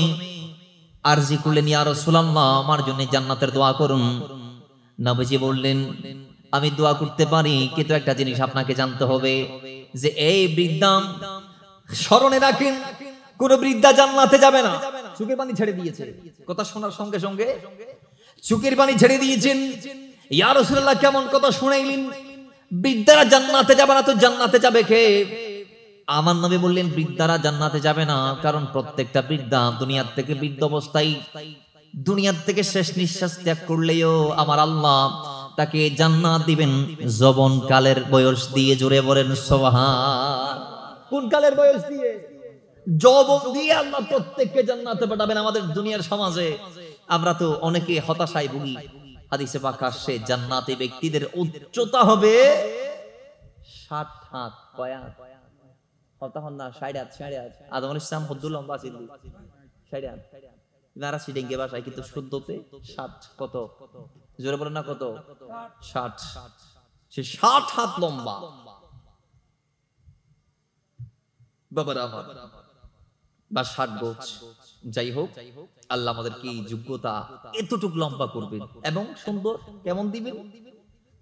আরজি করলেন, ইয়া রাসূলুল্লাহ আমার জন্য জান্নাতের দোয়া করুন। নবীজি বললেন, আমি দোয়া করতে পারি, কিন্তু একটা জিনিস আপনাকে জানতে হবে যে এই বৃদ্ধা, স্মরণে রাখেন, কোন বৃদ্ধা জান্নাতে যাবে না। চোখের পানি ছেড়ে দিয়েছে, কথা শোনার সঙ্গে সঙ্গে চোখের পানি ছেড়ে দিয়েছেন। ইয়া রাসূলুল্লাহ কেমন কথা শুনাইলেন? বৃদ্ধারা জান্নাতে যাবে না, তো জান্নাতে যাবে কে? আমার নবী বললেন, বৃদ্ধারা জান্নাতে যাবে না, কারণ প্রত্যেকটা বৃদ্ধা দুনিয়ার থেকে বৃদ্ধ অবস্থায়, দুনিয়ার থেকে শেষ নিঃশ্বাস ত্যাগ করলেও আমার আল্লাহ তাকে জান্নাত দিবেন যৌবন কালের বয়স দিয়ে। জোরে বলেন সুবহান। কোন কালের বয়স দিয়ে? যৌবন দিয়ে আল্লাহ প্রত্যেককে জান্নাতে পাঠাবেন। আমাদের দুনিয়ার সমাজে আমরা তো অনেকে হতাশায় ভুগি। হাদিসে পাক আসছে, জান্নাতি ব্যক্তিদের উচ্চতা হবে 60 হাত। কয় হাত? কথা হন না, 60 হাত। 60 হাত। আদম আলাইহিস সালাম হদ্দুল লম্বা ছিল 60 হাত। নারাসি ডেঙ্গে ভাষায়, কিন্তু শুদ্ধতে 60। কত জোরে বলেন না, কত? 60। সে 60 হাত লম্বা। বাবার আমার, বা 60 গজ। যাই হোক, আল্লাহ আমাদের কি যোগ্যতা এতটুক লম্বা করবেন এবং সুন্দর কেমন দিবেন।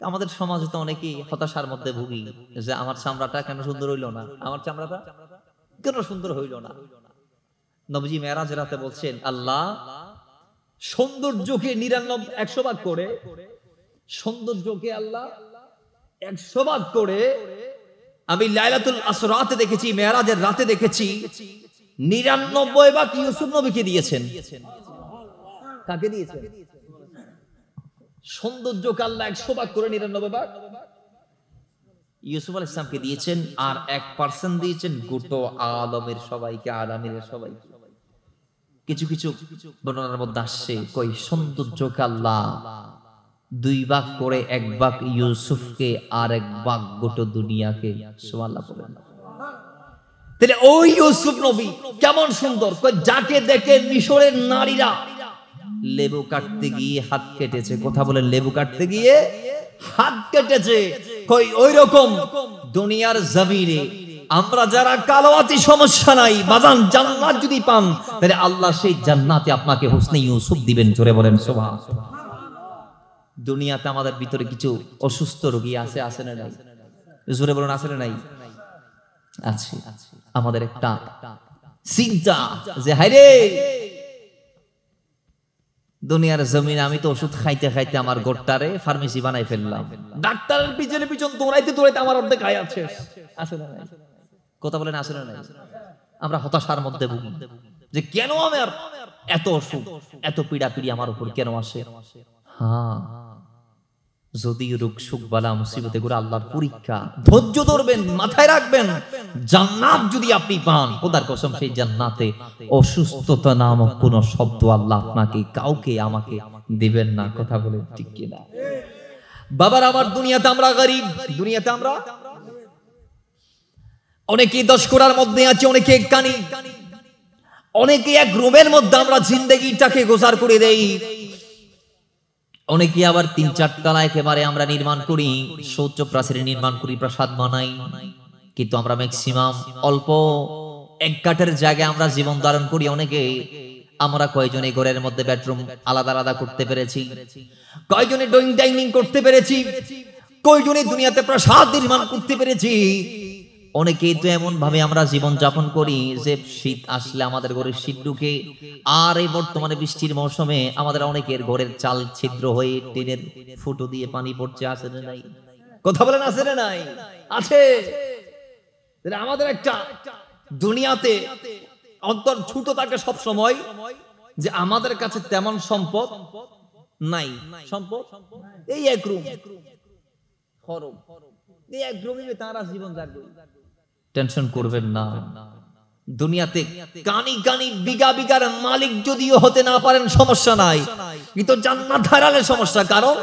আমাদের সমাজে তো অনেকেই হতাশার মধ্যে ভুগি, যে আমার চামড়াটা কেন সুন্দর হইল না, আমার চামড়াটা কেন সুন্দর হইল না। নবীজি মেরাজের রাতে বলছেন, আল্লাহ সৌন্দর্যকে 100 ভাগ করে, সৌন্দর্যকে আল্লাহ 100 ভাগ করে আমি লাইলাতুল আসরাতে দেখেছি, মেরাজের রাতে দেখেছি 99 ভাগ ইউসুফ নবীকে দিয়েছেন। কাকে দিয়েছেন? সৌন্দর্যকে আল্লাহ 100 ভাগ করে 99 ভাগ ইউসুফ আলাইহিস সালামকে দিয়েছেন, আর 1% দিয়েছেন গোটা আলমের সবাইকে, আলামের সবাইকে। কিছু কিছু বর্ণনার মধ্যে আসছে, কই সৌন্দর্যকে আল্লাহ 2 ভাগ করে 1 ভাগ ইউসুফকে আর 1 ভাগ গোটা দুনিয়াকে। সুবহানাল্লাহ বলেন। তাহলে ওই ইউসুফ নবী কেমন সুন্দর, যাকে দেখে মিশরের নারীরা লেবু কাটতে গিয়ে হাত কেটেছে। কথা বলেন, লেবু কাটতে গিয়ে হাত কেটেছে। কই ওই রকম দুনিয়ার জমিনে আমরা যারা কালো আছি সমস্যা নাই, বাজান জান্নাত যদি পান তাহলে আল্লাহ সেই জান্নাতে আপনাকে হুসনে ইউসুফ দিবেন। জোরে বলেন সুবহানাল্লাহ। দুনিয়াতে আমাদের ভিতরে কিছু অসুস্থ রোগী আছে, আছে না নাই? জোরে বলেন, আছে না নাই? আছে। আমাদের একটা চিন্তা যে হায়রে দুনিয়ার জমিনে আমি তো ওষুধ খাইতে খাইতে আমার গোটটারে ফার্মেসি বানাই ফেললাম, ডাক্তারের পিছনে পিছন দৌড়াইতে দৌড়াইতে আমার অর্ধেক আয় আছে। আছে না নাই? কথা বলেন, আছে না নাই? আমরা হতাশার মধ্যে ভুগি যে কেন আমার এত অসুখ, এত পীড়াপিড়ি আমার উপর কেন আসে। হ্যাঁ, যদি রোগ সুখ বালা মুসিবতে করে আল্লাহর পরীক্ষা, ধৈর্য ধরবেন, মাথায় রাখবেন, জান্নাত যদি আপনি পান, খোদার কসম সেই জান্নাতে অসুস্থতা নামক কোন শব্দ আল্লাহ আপনাকে, কাউকে, আমাকে দিবেন না। কথা বলে ঠিক কিনা? বাবার আমার, দুনিয়াতে আমরা গরিব, দুনিয়াতে আমরা অনেকে 10 কোড়ার মধ্যে আছে, অনেকে কানি, অনেকে এক রুমের মধ্যে আমরা জিন্দেগিটাকে গোজার করে দেই। অনেকে আবার 3-4 তলা একেবারে আমরা নির্মাণ করি, শৌচ প্রাচীর নির্মাণ করি, প্রাসাদ বানাই। কিন্তু আমরা ম্যাক্সিমাম অল্প এক কাঠের জায়গায় আমরা জীবন ধারণ করি। অনেকে আমরা কয়জনে ঘরের মধ্যে বেডরুম আলাদা আলাদা করতে পেরেছি, কয়জনে ড্রয়িং ডাইনিং করতে পেরেছি, কয়জনে দুনিয়াতে প্রাসাদ নির্মাণ করতে পেরেছি। অনেকেই তো এমন ভাবে আমরা জীবন যাপন করি যে শীত আসলে আমাদের ঘরে শীত ঢুকে, আর এই বর্তমানে বৃষ্টির মৌসুমে আমাদের অনেকের ঘরের চাল ছিদ্র হয়ে টিনের ফুটো দিয়ে পানি পড়ছে। আছে না নাই? কথা বলেন, আছে না নাই? আছে। আমাদের একটা দুনিয়াতে অন্তর ছুটো থাকে সব সময় যে আমাদের কাছে তেমন সম্পদ নাই। সম্পদ এই এক রুম, এই এক রুমে তারা জীবন যাপন। টেনশন করবেন না। দুনিয়াতে কানি কানি বিঘা বিঘার মালিক যদিও হতে না পারেন সমস্যা নাই, কিন্তু জান্নাত হারালে সমস্যা। কারণ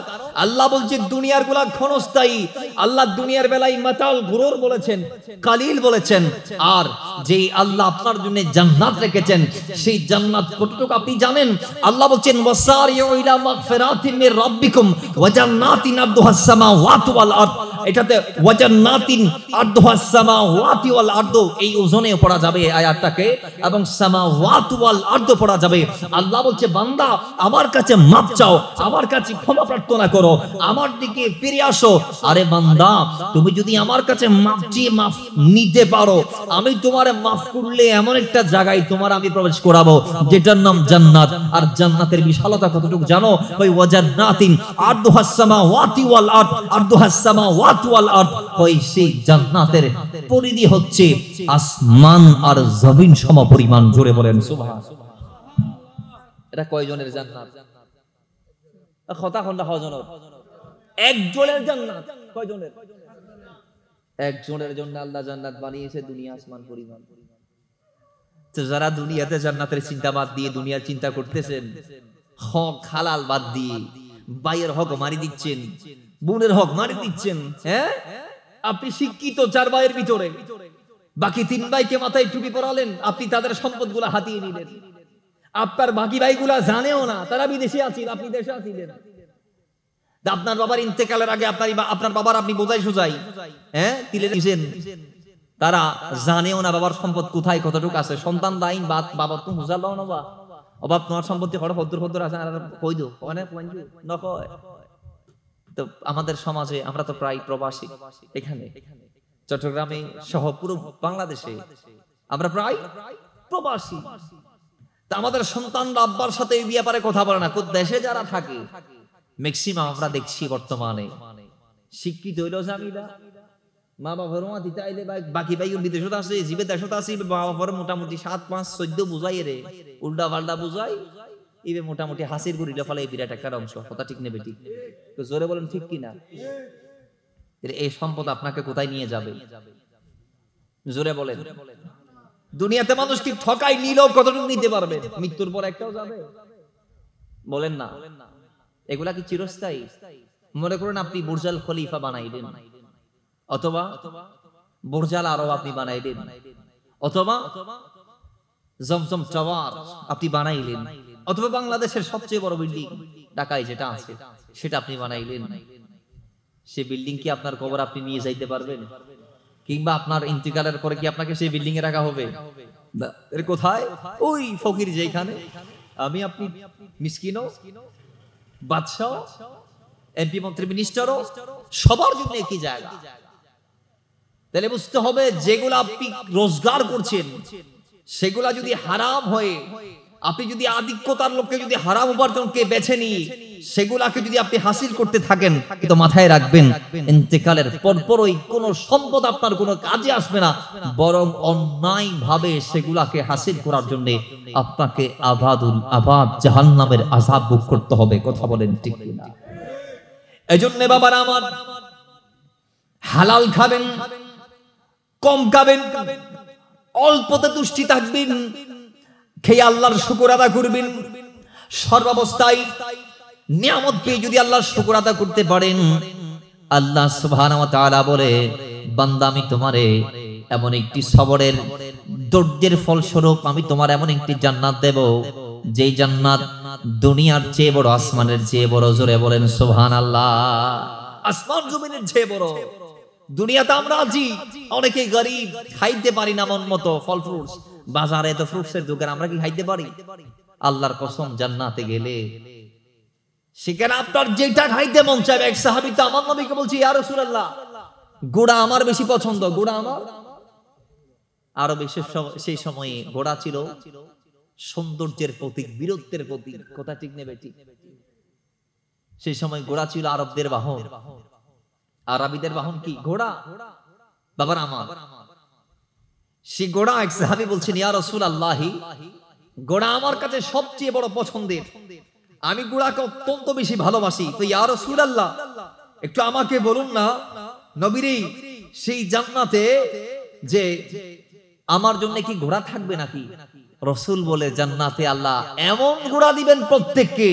আল্লাহ বলছে দুনিয়ার গুলা ক্ষণস্থায়ী। আল্লাহ দুনিয়ার বেলায় মাতাল গুরুর বলেছেন, কালিল বলেছেন, আর যেই আল্লাহ আপনার জন্য জান্নাত রেখেছেন সেই জান্নাত কতটুকু আপনি জানেন? আল্লাহ বলছেন ওয়াসারিউ ইলা মাগফিরাতিম মির রাব্বিকুম ওয়া জান্নাতিন আরদুহাস সামাওয়াতু ওয়াল আরদ। এটাতে ওয়া জান্নাতিন আরদুহাস সামাওয়াতু ওয়াল আরদ এই ওজনে পড়া যাবে আয়াতটাকে, এবং সামাওয়াতু ওয়াল আরদ পড়া যাবে। আল্লাহ বলছে বান্দা আমার কাছে মাপ চাও, আমার কাছে ক্ষমা প্রার্থনা করো, আমার দিকে ফিরে আসো। আরে বান্দা, তুমি যদি আমার কাছে মাপ চেয়ে মাফ নিতে পারো, আমি তোমারে মাফ করলে এমন একটা জায়গায় তোমার আমি প্রবেশ করাবো যেটার নাম জান্নাত। আর জান্নাতের বিশালতা কতটুকু জানো? ওই ওয়া জান্নাতিন আরদুহাস সামাওয়াতু ওয়াল আরদ, আরদুহাস সামাওয়াতু ওয়াল আরদ, ওই সেই জান্নাতের পরিধি হচ্ছে আসমান আর জমিন সমপরিমাণ। জোরে বলেন সুবহানাল্লাহ। এটা কয়জনের জান্নাত? কথা কোনটা? হজনের একজনের জান্নাত। কয়জনের? একজনের জন্য আল্লাহ জান্নাত বানিয়েছে দুনিয়া আসমান পরিমাণ। তো যারা দুনিয়াতে জান্নাতের চিন্তা বাদ দিয়ে দুনিয়ার চিন্তা করতেছেন, হক হালাল বাদ দিয়ে ভাইয়ের হক মারি দিচ্ছেন, বোনের হক মারি দিচ্ছেন। হ্যাঁ, আপনি শিক্ষিত 4 ভাইয়ের ভিতরে, বাকি 3 ভাইকে মাথায় টুপি পরালেন, আপনি তাদের সম্পদগুলো হাতিয়ে নিলেন। আপনার বাকি ভাইগুলা জানেও না, তারা বিদেশে আছেন, আপনি দেশে আছিলেন। আপনার বাবার ইন্তেকালের আগে আপনার বাবার আপনি বোঝাই সোজাই তিলে দিয়েছেন, তারা জানেও না বাবার সম্পদ কোথায় কতটুকু আছে। সন্তান দাইন বাবা তুমি বুঝা লও না, বা অভাব তোমার সম্পত্তি হঠাৎ ভদ্র আছে কই দো অনেক নকয়। তো আমাদের সমাজে আমরা তো প্রায় প্রবাসী, এখানে চট্টগ্রামে সহ পুরো বাংলাদেশে আমরা প্রায় প্রবাসী। তা আমাদের সন্তানরা আব্বার সাথে এই ব্যাপারে কথা বলে না। দেশে যারা থাকে ম্যাক্সিমাম আমরা দেখছি বর্তমানে শিক্ষিত হইল জামিলা, মা বাবার মা দিতে আইলে বাকি ভাই বিদেশত আছে, জীবে দেশত আছে, মা বাবার মোটামুটি 7, 5, 14 বুঝাই রে, উল্টা পাল্টা বুঝাই, ইবে মোটামুটি হাসির গুড়িটা ফলে বিরাট একটা অংশ। কথা ঠিক নেবে ঠিক? তো জোরে বলেন ঠিক কিনা? এই সম্পদ আপনাকে কোথায় নিয়ে যাবে? জোরে বলেন। দুনিয়াতে মানুষ কি ঠকাই নিলেও কতটুকু নিতে পারবে? মৃত্যুর পর একটাও যাবে? বলেন না। এগুলা কি চিরস্থায়ী? মনে করেন আপনি বুর্জাল খলিফা বানাইলেন, অথবা বুর্জাল আরব আপনি বানাইলেন, অথবা জমজম টাওয়ার আপনি বানাইলেন, অথবা বাংলাদেশের সবচেয়ে বড় বিল্ডিং ঢাকায় যেটা আছে সেটা আপনি বানাইলেন। সেই বিল্ডিং কি আপনার কবর আপনি নিয়ে যাইতে পারবেন? কিংবা আপনার ইন্তিকালের পরে কি আপনাকে সেই বিল্ডিং এ রাখা হবে? এর কোথায়? ওই ফকির যেখানে আমি আপনি মিসকিনও বাদশাহ এমপি মন্ত্রী মিনিস্টারও সবার জন্য একই জায়গা। তাহলে বুঝতে হবে যেগুলো আপনি রোজগার করছেন সেগুলা যদি হারাম হয়ে, আপনি যদি আধিক্যতার লোককে যদি হারাম উপার্জনকে বেছে নিয়ে সেগুলাকে যদি আপনি হাসিল করতে থাকেন, কিন্তু মাথায় রাখবেন ইন্তেকালের পরপরই কোন সম্পদ আপনার কোনো কাজে আসবে না, বরং অন্যায় ভাবে সেগুলাকে হাসিল করার জন্য আপনাকে আবাদ জাহান্নামের আযাব ভোগ করতে হবে। কথা বলেন ঠিক কিনা? এজন্য বাবারা আমার, হালাল খাবেন, কম খাবেন, অল্পতে তুষ্টি থাকবেন, খেয়ে আল্লাহর শুকর আদায় করবেন। সর্বাবস্থায় নিয়ামত পেয়ে যদি আল্লাহর শুকর আদায় করতে পারেন, আল্লাহ সুবহানাহু ওয়া তাআলা বলে, বান্দা আমি তোমারে এমন একটি সবরের ধৈর্যের ফলস্বরূপ আমি তোমার এমন একটি জান্নাত দেব, যেই জান্নাত দুনিয়ার চেয়ে বড়, আসমানের চেয়ে বড়। জোরে বলেন সুবহানাল্লাহ। আসমান জমিনের চেয়ে বড়। দুনিয়াতে আমরা আছি অনেকে গরিব, খাইতে পারি না মন মতো ফল ফ্রুটস, বাজারে তো ফ্রুটসের দোকান, আমরা কি খাইতে পারি? আল্লাহর কসম জান্নাতে গেলে সেখানে আপনার যেটা খাইতে মন চাইবে। এক সাহাবী তো আমার নবীকে বলছে, ইয়া রাসূলুল্লাহ, গোড়া আমার বেশি পছন্দ, গোড়া আমার আরো বেশি। সেই সময়ে গোড়া ছিল সৌন্দর্যের প্রতীক, বীরত্বের প্রতীক। কথা ঠিক নেবে ঠিক? সেই সময় গোড়া ছিল আরবদের বাহন। আরবিদের বাহন কি? ঘোড়া। বাবার আমার, সেই ঘোড়া এক সাহাবী বলছেন, ইয়া রাসূলুল্লাহ, ঘোড়া আমার কাছে সবচেয়ে বড় পছন্দের, আমি ঘোড়াকে অত্যন্ত বেশি ভালোবাসি। তো ইয়া রাসূলুল্লাহ, একটু আমাকে বলুন না নবীরে, সেই জান্নাতে যে আমার জন্য কি ঘোড়া থাকবে নাকি? রাসূল বলে, জান্নাতে আল্লাহ এমন ঘোড়া দিবেন প্রত্যেককে,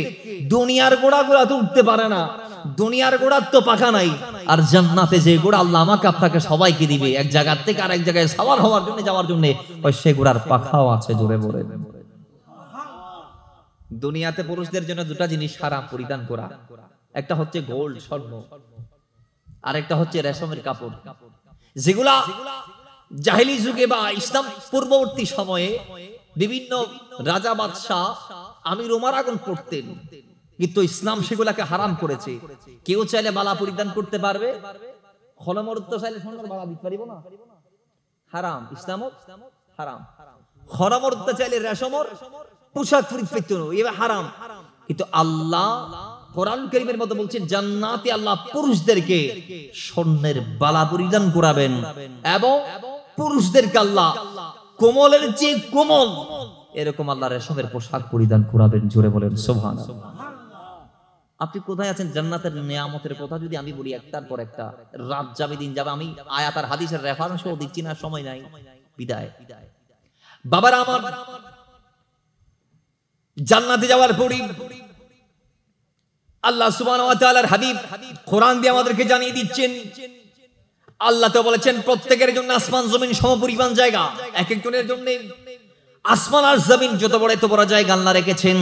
দুনিয়ার ঘোড়াগুলো তো উঠতে পারে না, দুনিয়ার ঘোড়ার তো পাখা নাই, আর জান্নাতে যে ঘোড়া আল্লাহ আমাকে আপনাকে সবাইকে দিবে, এক জায়গা থেকে আরেক জায়গায় সাওয়ার হওয়ার জন্য, যাওয়ার জন্য, ওই সে ঘোড়ার পাখাও আছে। জোরে বলে। দুনিয়াতে পুরুষদের জন্য দুটা জিনিস হারাম পরিধান করা, একটা হচ্ছে গোল্ড স্বর্ণ, আর একটা হচ্ছে রেশমের কাপড়, যেগুলা জাহেলি যুগে বা ইসলাম পূর্ববর্তী সময়ে বিভিন্ন রাজা বাদশাহ আমির ওমরাগণ পড়তেন, কিন্তু ইসলাম সেগুলাকে হারাম করেছে। কেউ চাইলে বালা পরিধান করতে পারবে, খলমরত্ব চাইলে সোনার বালা দিতে পারিব না, হারাম। ইসলাম হারাম। খলমরত্ব চাইলে রেশমর পোশাক পরিধান এবার হারাম। কিন্তু আল্লাহ কোরআন কারীমের মধ্যে বলছেন, জান্নাতে আল্লাহ পুরুষদেরকে স্বর্ণের বালা পরিধান করাবেন, এবং পুরুষদেরকে আল্লাহ কোমলের চেয়ে কোমল এরকম আল্লাহ রেশমের পোশাক পরিধান করাবেন। জোরে বলেন সুবহানাল্লাহ। আপনি কোথায় আছেন? জান্নাতের নিয়ামতের কথা যদি আমি বলি একটার পর একটা, রাত যাবে দিন যাবে, আমি আয়াত আর হাদিসের রেফারেন্সও দিচ্ছি না, সময় নাই, বিদায়। বাবারা আমার, জান্নাতে যাওয়ার পরই আল্লাহ সুবহানাহু ওয়া তাআলার হাবিব কোরআন দিয়ে আমাদেরকে জানিয়ে দিচ্ছেন, আল্লাহ তো বলেছেন প্রত্যেকের জন্য আসমান জমিন সমপরিমাণ জায়গা, এক একজনের জন্য আসমান আর জমিন যত বড় এত বড় জায়গা আল্লাহ রেখেছেন।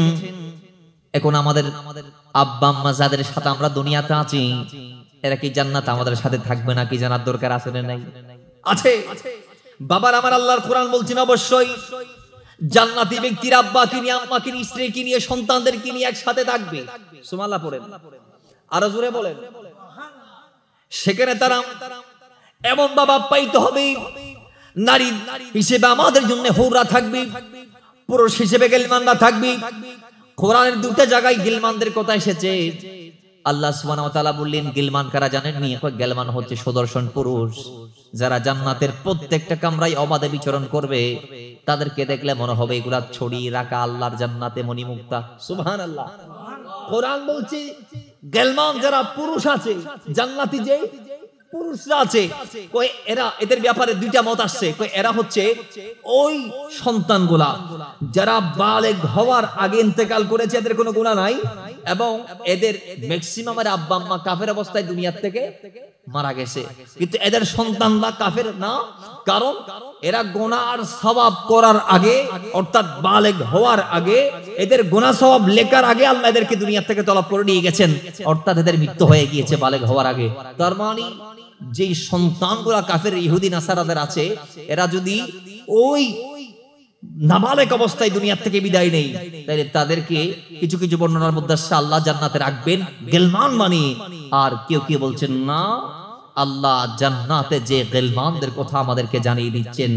এখন আমাদের আব্বা আম্মা যাদের সাথে আমরা দুনিয়াতে আছি, এরা কি জান্নাত আমাদের সাথে থাকবে না? কি জানার দরকার আছে না নাই? আছে। বাবার আমার আল্লাহর কোরআন বলছেন অবশ্যই জান্নাতি ব্যক্তির আব্বাকে নিয়ে, আম্মাকে নিয়ে, স্ত্রীকে নিয়ে, সন্তানদেরকে নিয়ে একসাথে থাকবে। সুবহানাল্লাহ পড়েন, আরো জোরে বলেন। সেখানে তারা এমন বাবা পাইতে হবে, নারী হিসেবে আমাদের জন্য হৌরা থাকবে, পুরুষ হিসেবে গেলমানরা থাকবে। কোরআনের দুটো জায়গায় গিলমানদের কথা এসেছে। আল্লাহ সুবহানাহু ওয়া তাআলা বললেন গিলমান কারা জানেননি? গিলমান হচ্ছে সুদর্শন পুরুষ, যারা জান্নাতের প্রত্যেকটা কামরায় অবাধে বিচরণ করবে। তাদেরকে দেখলে মনে হবে এগুলা ছড়িয়ে রাখা আল্লাহর জান্নাতে মণিমুক্তা। সুবহানাল্লাহ। কোরআন বলছে গিলমান যারা পুরুষ আছে, জান্নাতি যে পুরুষরা আছে, কই এরা, এদের ব্যাপারে দুইটা মত আসছে। কই এরা হচ্ছে ওই সন্তানগুলা যারা বালেগ হওয়ার আগে ইন্তেকাল করেছে, এদের কোনো গুনাহ নাই, এবং এদের ম্যাক্সিমামের আব্বা আম্মা কাফের অবস্থায় দুনিয়া থেকে মারা গেছে, কিন্তু এদের সন্তানরা কাফের না। কারণ এরা গুনাহ আর সওয়াব করার আগে, অর্থাৎ বালেগ হওয়ার আগে, এদের গুনাহ সওয়াব লেখার আগে আল্লাহ এদেরকে দুনিয়া থেকে তলব করে নিয়ে গেছেন, অর্থাৎ এদের মৃত্যু হয়ে গিয়েছে বালেগ হওয়ার আগে। তার মানে যেই সন্তানগুলা কাফের ইহুদি নাসারাদের আছে, এরা যদি ওই নাবালেক অবস্থায় দুনিয়া থেকে বিদায় নেই, তাহলে তাদেরকে কিছু কিছু বর্ণনার মধ্যে আল্লাহ জান্নাতে রাখবেন গিলমান মানে। আর কেউ কেউ বলছেন না, আল্লাহ জান্নাতে যে গিলমানদের কথা আমাদেরকে জানিয়ে দিচ্ছেন,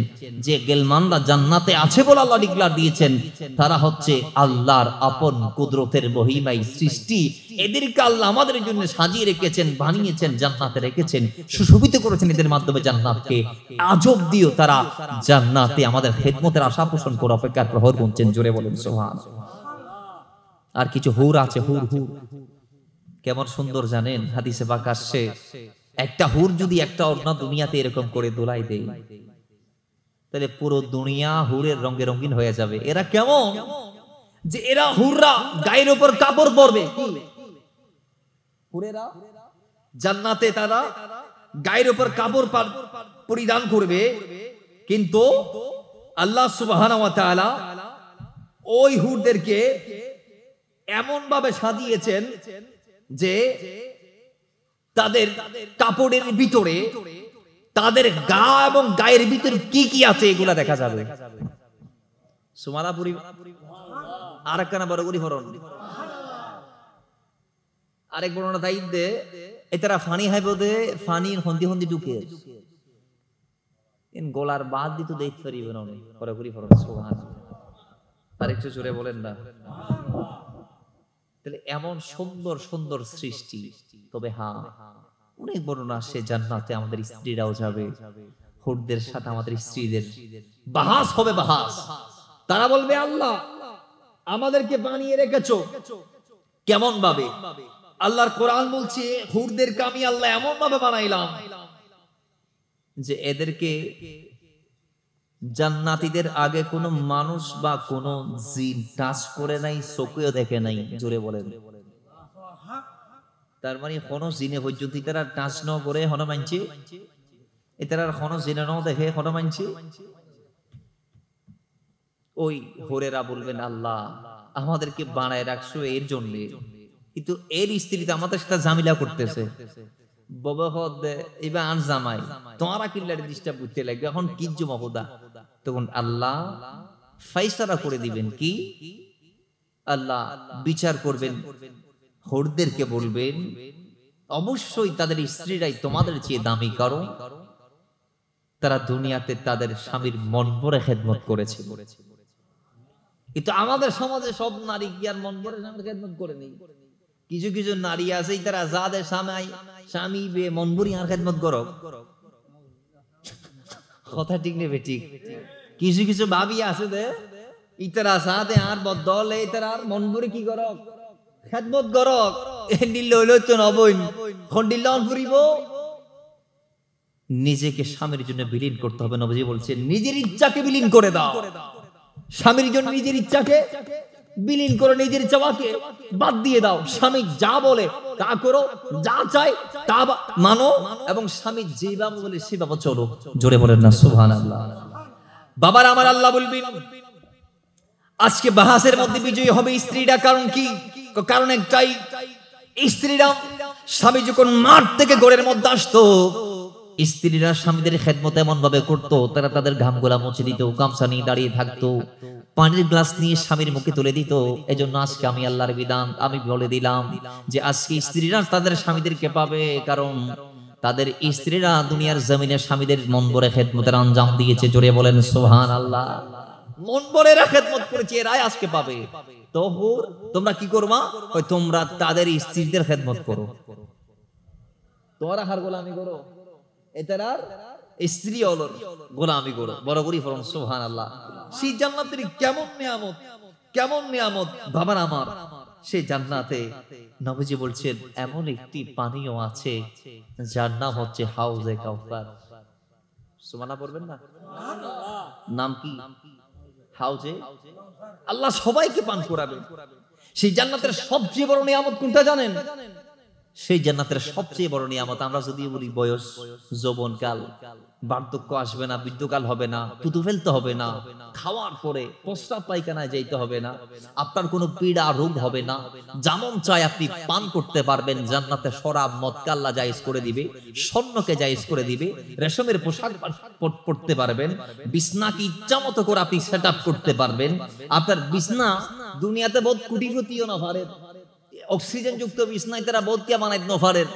যে গিলমানরা জান্নাতে আছে বলে আল্লাহ ডিক্লার দিয়েছেন, তারা হচ্ছে আল্লাহর আপন কুদরতের মহিমায় সৃষ্টি। এদেরকে আল্লাহ আমাদের জন্য সাজিয়ে রেখেছেন, বানিয়েছেন, জান্নাতে রেখেছেন, সুশোভিত করেছেন এদের মাধ্যমে জান্নাতকে। আজব দিও তারা জান্নাতে আমাদের খেদমতের আশা পোষণ করে অপেক্ষার প্রহর গুনছেন। জোরে বলেন সুবহানাল্লাহ। আর কিছু হুর আছে, হুর হুর কেমন সুন্দর জানেন? হাদিসে পাক আসছে, একটা হুর যদি একটা অন্য দুনিয়াতে এরকম করে দোলাই দেয়, তাহলে পুরো দুনিয়া হুরের রঙে রঙিন হয়ে যাবে। এরা কেমন? যে এরা হুররা গায়ের উপর কাপড় পরবে, হুরেরা জান্নাতে তারা গায়ের উপর কাপড় পরিধান করবে, কিন্তু আল্লাহ সুবহানাহু ওয়া তাআলা ওই হুরদেরকে এমন ভাবে সাজিয়েছেন যে তাদের কাপড়ের ভিতরে তাদের গা এবং গায়ের ভিতরে কি কি আছে এগুলা দেখা যাবে। সুমালাপুরি আর একখানা বড় করি হরণ আরেক বর্ণনা দায়িত্ব দে এতারা ফানি হাই বোধে ফানি হন্দি হন্দি ঢুকে ইন গোলার বাদ দিত দেখতে পারিবে না বড় করি হরণ। সুবহানাল্লাহ। আরেকটু জোরে বলেন না। তাহলে এমন সুন্দর সুন্দর সৃষ্টি। তবে হ্যাঁ, অনেক বর্ণনা আসে জান্নাতে আমাদের স্ত্রীরাও যাবে, হুরদের সাথে আমাদের স্ত্রীদের বাহাস হবে। বাহাস, তারা বলবে আল্লাহ আমাদেরকে বানিয়ে রেখেছো কেমন ভাবে? আল্লাহর কোরআন বলছে হুরদেরকে আমি আল্লাহ এমন ভাবে বানাইলাম যে এদেরকে জান্নাতীদের আগে কোন মানুষ বা কোন জিন টাচ করে নাই, চোখেও দেখে নাই। জোরে বলেন। তার মানে কোন জিনে পর্যন্ত তারা টাচ ন করে হন মানছে, এটার কোন জিনে ন দেখে হন মানছে। ওই হোরেরা বলবেন আল্লাহ আমাদেরকে বানায় রাখছো এর জন্য, কিন্তু এর স্ত্রী তো আমাদের সাথে ঝামেলা করতেছে। বাবা হদ এবার আন জামাই তোমারা কিল্লারে ডিস্টার্ব করতে লাগবে, এখন কি জমা। তখন আল্লাহ ফাইসালা করে দিবেন কি? আল্লাহ বিচার করবেন, হোরদেরকে বলবেন অবশ্যই তাদের স্ত্রীরাই তোমাদের চেয়ে দামি, কারণ তারা দুনিয়াতে তাদের স্বামীর মন ভরে খেদমত করেছে। কিন্তু আমাদের সমাজে সব নারী কি আর মন ভরে স্বামীর খেদমত করে নেই? কিছু কিছু নারী আছে তারা যাদের স্বামী বে মন ভরি আর খেদমত করো, কথা ঠিক নেবে ঠিক। কিছু কিছু ভাবি আছে দে ইতারা সাথে আর বদল ইতারা আর মন ভরি কি করো খেদমত করো। দিল হইল তো নবইন খন্ডিল্লান ফুরিব। নিজেকে স্বামীর জন্য বিলীন করতে হবে। নবীজি বলছেন নিজের ইচ্ছাকে বিলীন করে দাও, স্বামীর জন্য নিজের ইচ্ছাকে বিলীন করো, নিজের চাওয়াকে বাদ দিয়ে দাও। স্বামী যা বলে তা করো, যা চাই তা মানো, এবং স্বামী যেভাবে বলে সেভাবে চলো। জোরে বলেন না সুবহানাল্লাহ। বাবার আমার আল্লাহ বলবেন আজকে বাহাসের মধ্যে বিজয়ী হবে স্ত্রীরা। কারণ কি? কারণ একটাই, স্ত্রীরা স্বামী যখন মাঠ থেকে ঘরের মধ্যে আসতো, স্ত্রীরা স্বামীদের খেদমত এমন ভাবে করতো, তারা তাদের ঘামগুলা মুছে দিত, গামছা নিয়ে দাঁড়িয়ে থাকতো, পানির গ্লাস নিয়ে স্বামীর মুখে তুলে দিত। এজন্য আজকে আমি আল্লাহর বিধান আমি বলে দিলাম যে আজকে স্ত্রীরা তাদের স্বামীদেরকে পাবে, কারণ তাদের স্ত্রীরা দুনিয়ার জমিনে স্বামীদের মন ভরে খেদমতের আঞ্জাম দিয়েছে। জোরে বলেন সুবহানাল্লাহ। মন ভরে খেদমত করেছে, এরাই আজকে পাবে। তো তোমরা কি করবা? ওই তোমরা তাদের স্ত্রীদের খেদমত করো, তোমরা হার গোলামি করো, এটার স্ত্রী হলোর গোলামি করো, বড় করি ফরম সুবহানাল্লাহ। সেই জান্নাতের কেমন নিয়ামত, কেমন নিয়ামত বাবার আমার। সেই জান্নাতে নবীজি বলছেন এমন একটি পানীয় আছে যার নাম হচ্ছে হাউজে কাউসার। সুবহানাল্লাহ পড়বেন না? নাম কি? হাউজে। আল্লাহ সবাইকে পান করাবে। সেই জান্নাতের সবচেয়ে বড় নিয়ামত কোনটা জানেন? সেই জান্নাতের সবচেয়ে বড় নিয়ামত, আমরা যদি বলি বয়স, যৌবনকাল, বার্ধক্য আসবে না, বৃদ্ধকাল হবে না, থুতু ফেলতে হবে না, খাওয়ার পরে প্রস্রাব পায়খানায় যাইতে হবে না, আপনার কোনো পীড়া রোগ হবে না, যেমন চাই আপনি পান করতে পারবেন। জান্নাতে শরাব মদ আল্লাহ জায়েজ করে দিবে, স্বর্ণকে জায়েজ করে দিবে, রেশমের পোশাক পরতে পারবেন, বিছনাকে ইচ্ছামতো করে আপনি সেটআপ করতে পারবেন। আপনার বিছনা দুনিয়াতে বহুত কোটিপতিও না পারে, অক্সিজেন যুক্ত বিছনায় তারা বদকিয়া বানাই নফারের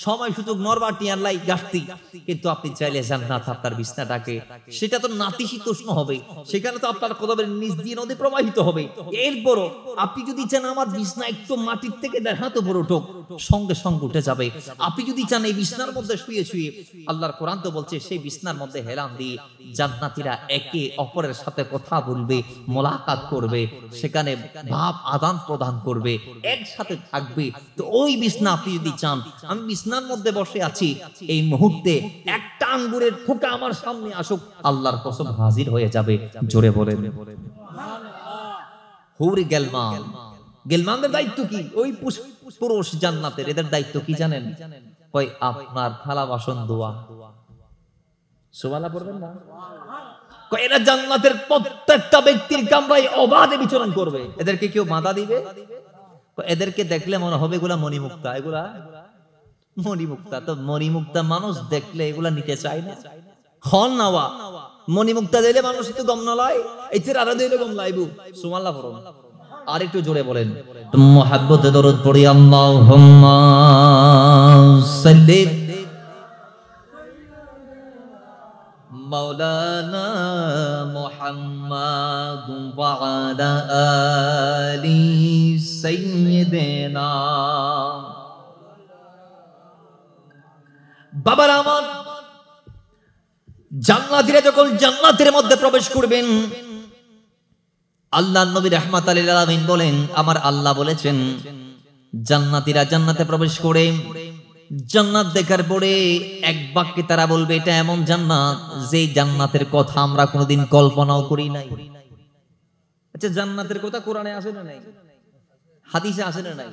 সময় সুযোগ নরবাটি আল্লাহ গাছতি, কিন্তু আপনি চাইলে জান্নাত আপনার বিছনাটাকে, সেটা তো নাতিশীতোষ্ণ হবে, সেখানে তো আপনার কদমের নিচ দিয়ে নদী প্রবাহিত হবে। এরপরও আপনি যদি চান আমার বিছনা একটু মাটির থেকে দেখাত উপরে উঠুক, সঙ্গে সঙ্গে উঠে যাবে। আপনি যদি চান এই বিছনার মধ্যে শুয়ে শুয়ে, আল্লাহর কোরআন তো বলছে সেই বিছনার মধ্যে হেলান দিয়ে জান্নাতীরা একে অপরের সাথে কথা বলবে, মোলাকাত করবে, সেখানে ভাব আদান প্রদান করবে, একসাথে থাকবে। তো ওই বিছনা আপনি যদি চান, আমি বিছনার মধ্যে বসে আছি, এই মুহূর্তে একটা আঙ্গুরের ফোঁটা আমার সামনে আসুক, আল্লাহর কসম হাজির হয়ে যাবে। জোরে বলেন হুরি গেলমান। গেলমানদের দায়িত্ব কি? ওই পুরুষ জান্নাতের, এদের দায়িত্ব কি জানেন? কই আপনার থালা বাসন ধোয়া। সুবহানাল্লাহ পড়বেন না? কই এরা জান্নাতের প্রত্যেকটা ব্যক্তির কামরায় অবাধে বিচরণ করবে। এদেরকে কেউ বাধা দিবে? এদেরকে দেখলে মনে হবে এগুলা মণিমুক্তা, এগুলা মণিমুক্তা। তো মণিমুক্তা মানুষ দেখলে এগুলা নিতে চায় না। হন নাওয়া মণিমুক্তা দিলে মানুষ তো গম নলায়, এতে আরো দিলে গম লাইবু। সুবহানাল্লাহ পড়ুন আর একটু জোরে বলেন মুহাব্বতে দরুদ পড়ি, আল্লাহুম্মা সাল্লি মাওলানা মুহাম্মাদ ওয়া আলা আলি সাইয়্যিদিনা। বাবার আমার, জান্নাতীরা যখন জান্নাতের মধ্যে প্রবেশ করবেন, আল্লাহর নবী রাহমাতুল লিল আলামিন বলেন, আমার আল্লাহ বলেছেন জান্নাতীরা জান্নাতে প্রবেশ করে জান্নাত দেখার পরে এক বাক্যে তারা বলবে এটা এমন জান্নাত যে জান্নাতের কথা আমরা কোনোদিন কল্পনাও করি নাই। আচ্ছা, জান্নাতের কথা কোরআনে আছে না নাই? হাদিসে আছে না নাই?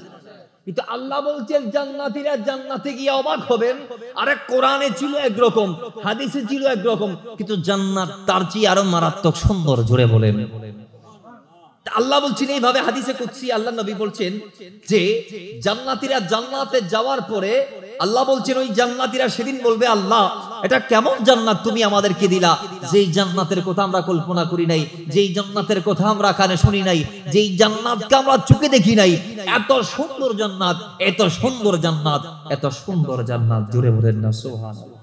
কিন্তু আল্লাহ বলছেন জান্নাতীরা জান্নাতে গিয়ে অবাক হবেন। আরে কোরআনে ছিল একরকম, হাদিসে ছিল একরকম, কিন্তু জান্নাত তার চেয়ে আরো মারাত্মক সুন্দর। জোরে বলেন আল্লাহ বলছেন এইভাবে হাদিসে কুদসি আল্লাহ নবী বলছেন যে জান্নাতীরা জান্নাতে যাওয়ার পরে আল্লাহ বলছেন ওই জান্নাতীরা সেদিন বলবে, আল্লাহ এটা কেমন জান্নাত তুমি আমাদেরকে দিলা, যেই জান্নাতের কথা আমরা কল্পনা করি নাই, যেই জান্নাতের কথা আমরা কানে শুনি নাই, যেই জান্নাতকে আমরা চোখে দেখি নাই। এত সুন্দর জান্নাত, এত সুন্দর জান্নাত, এত সুন্দর জান্নাত। জোরে বলেন না সুবহানাল্লাহ।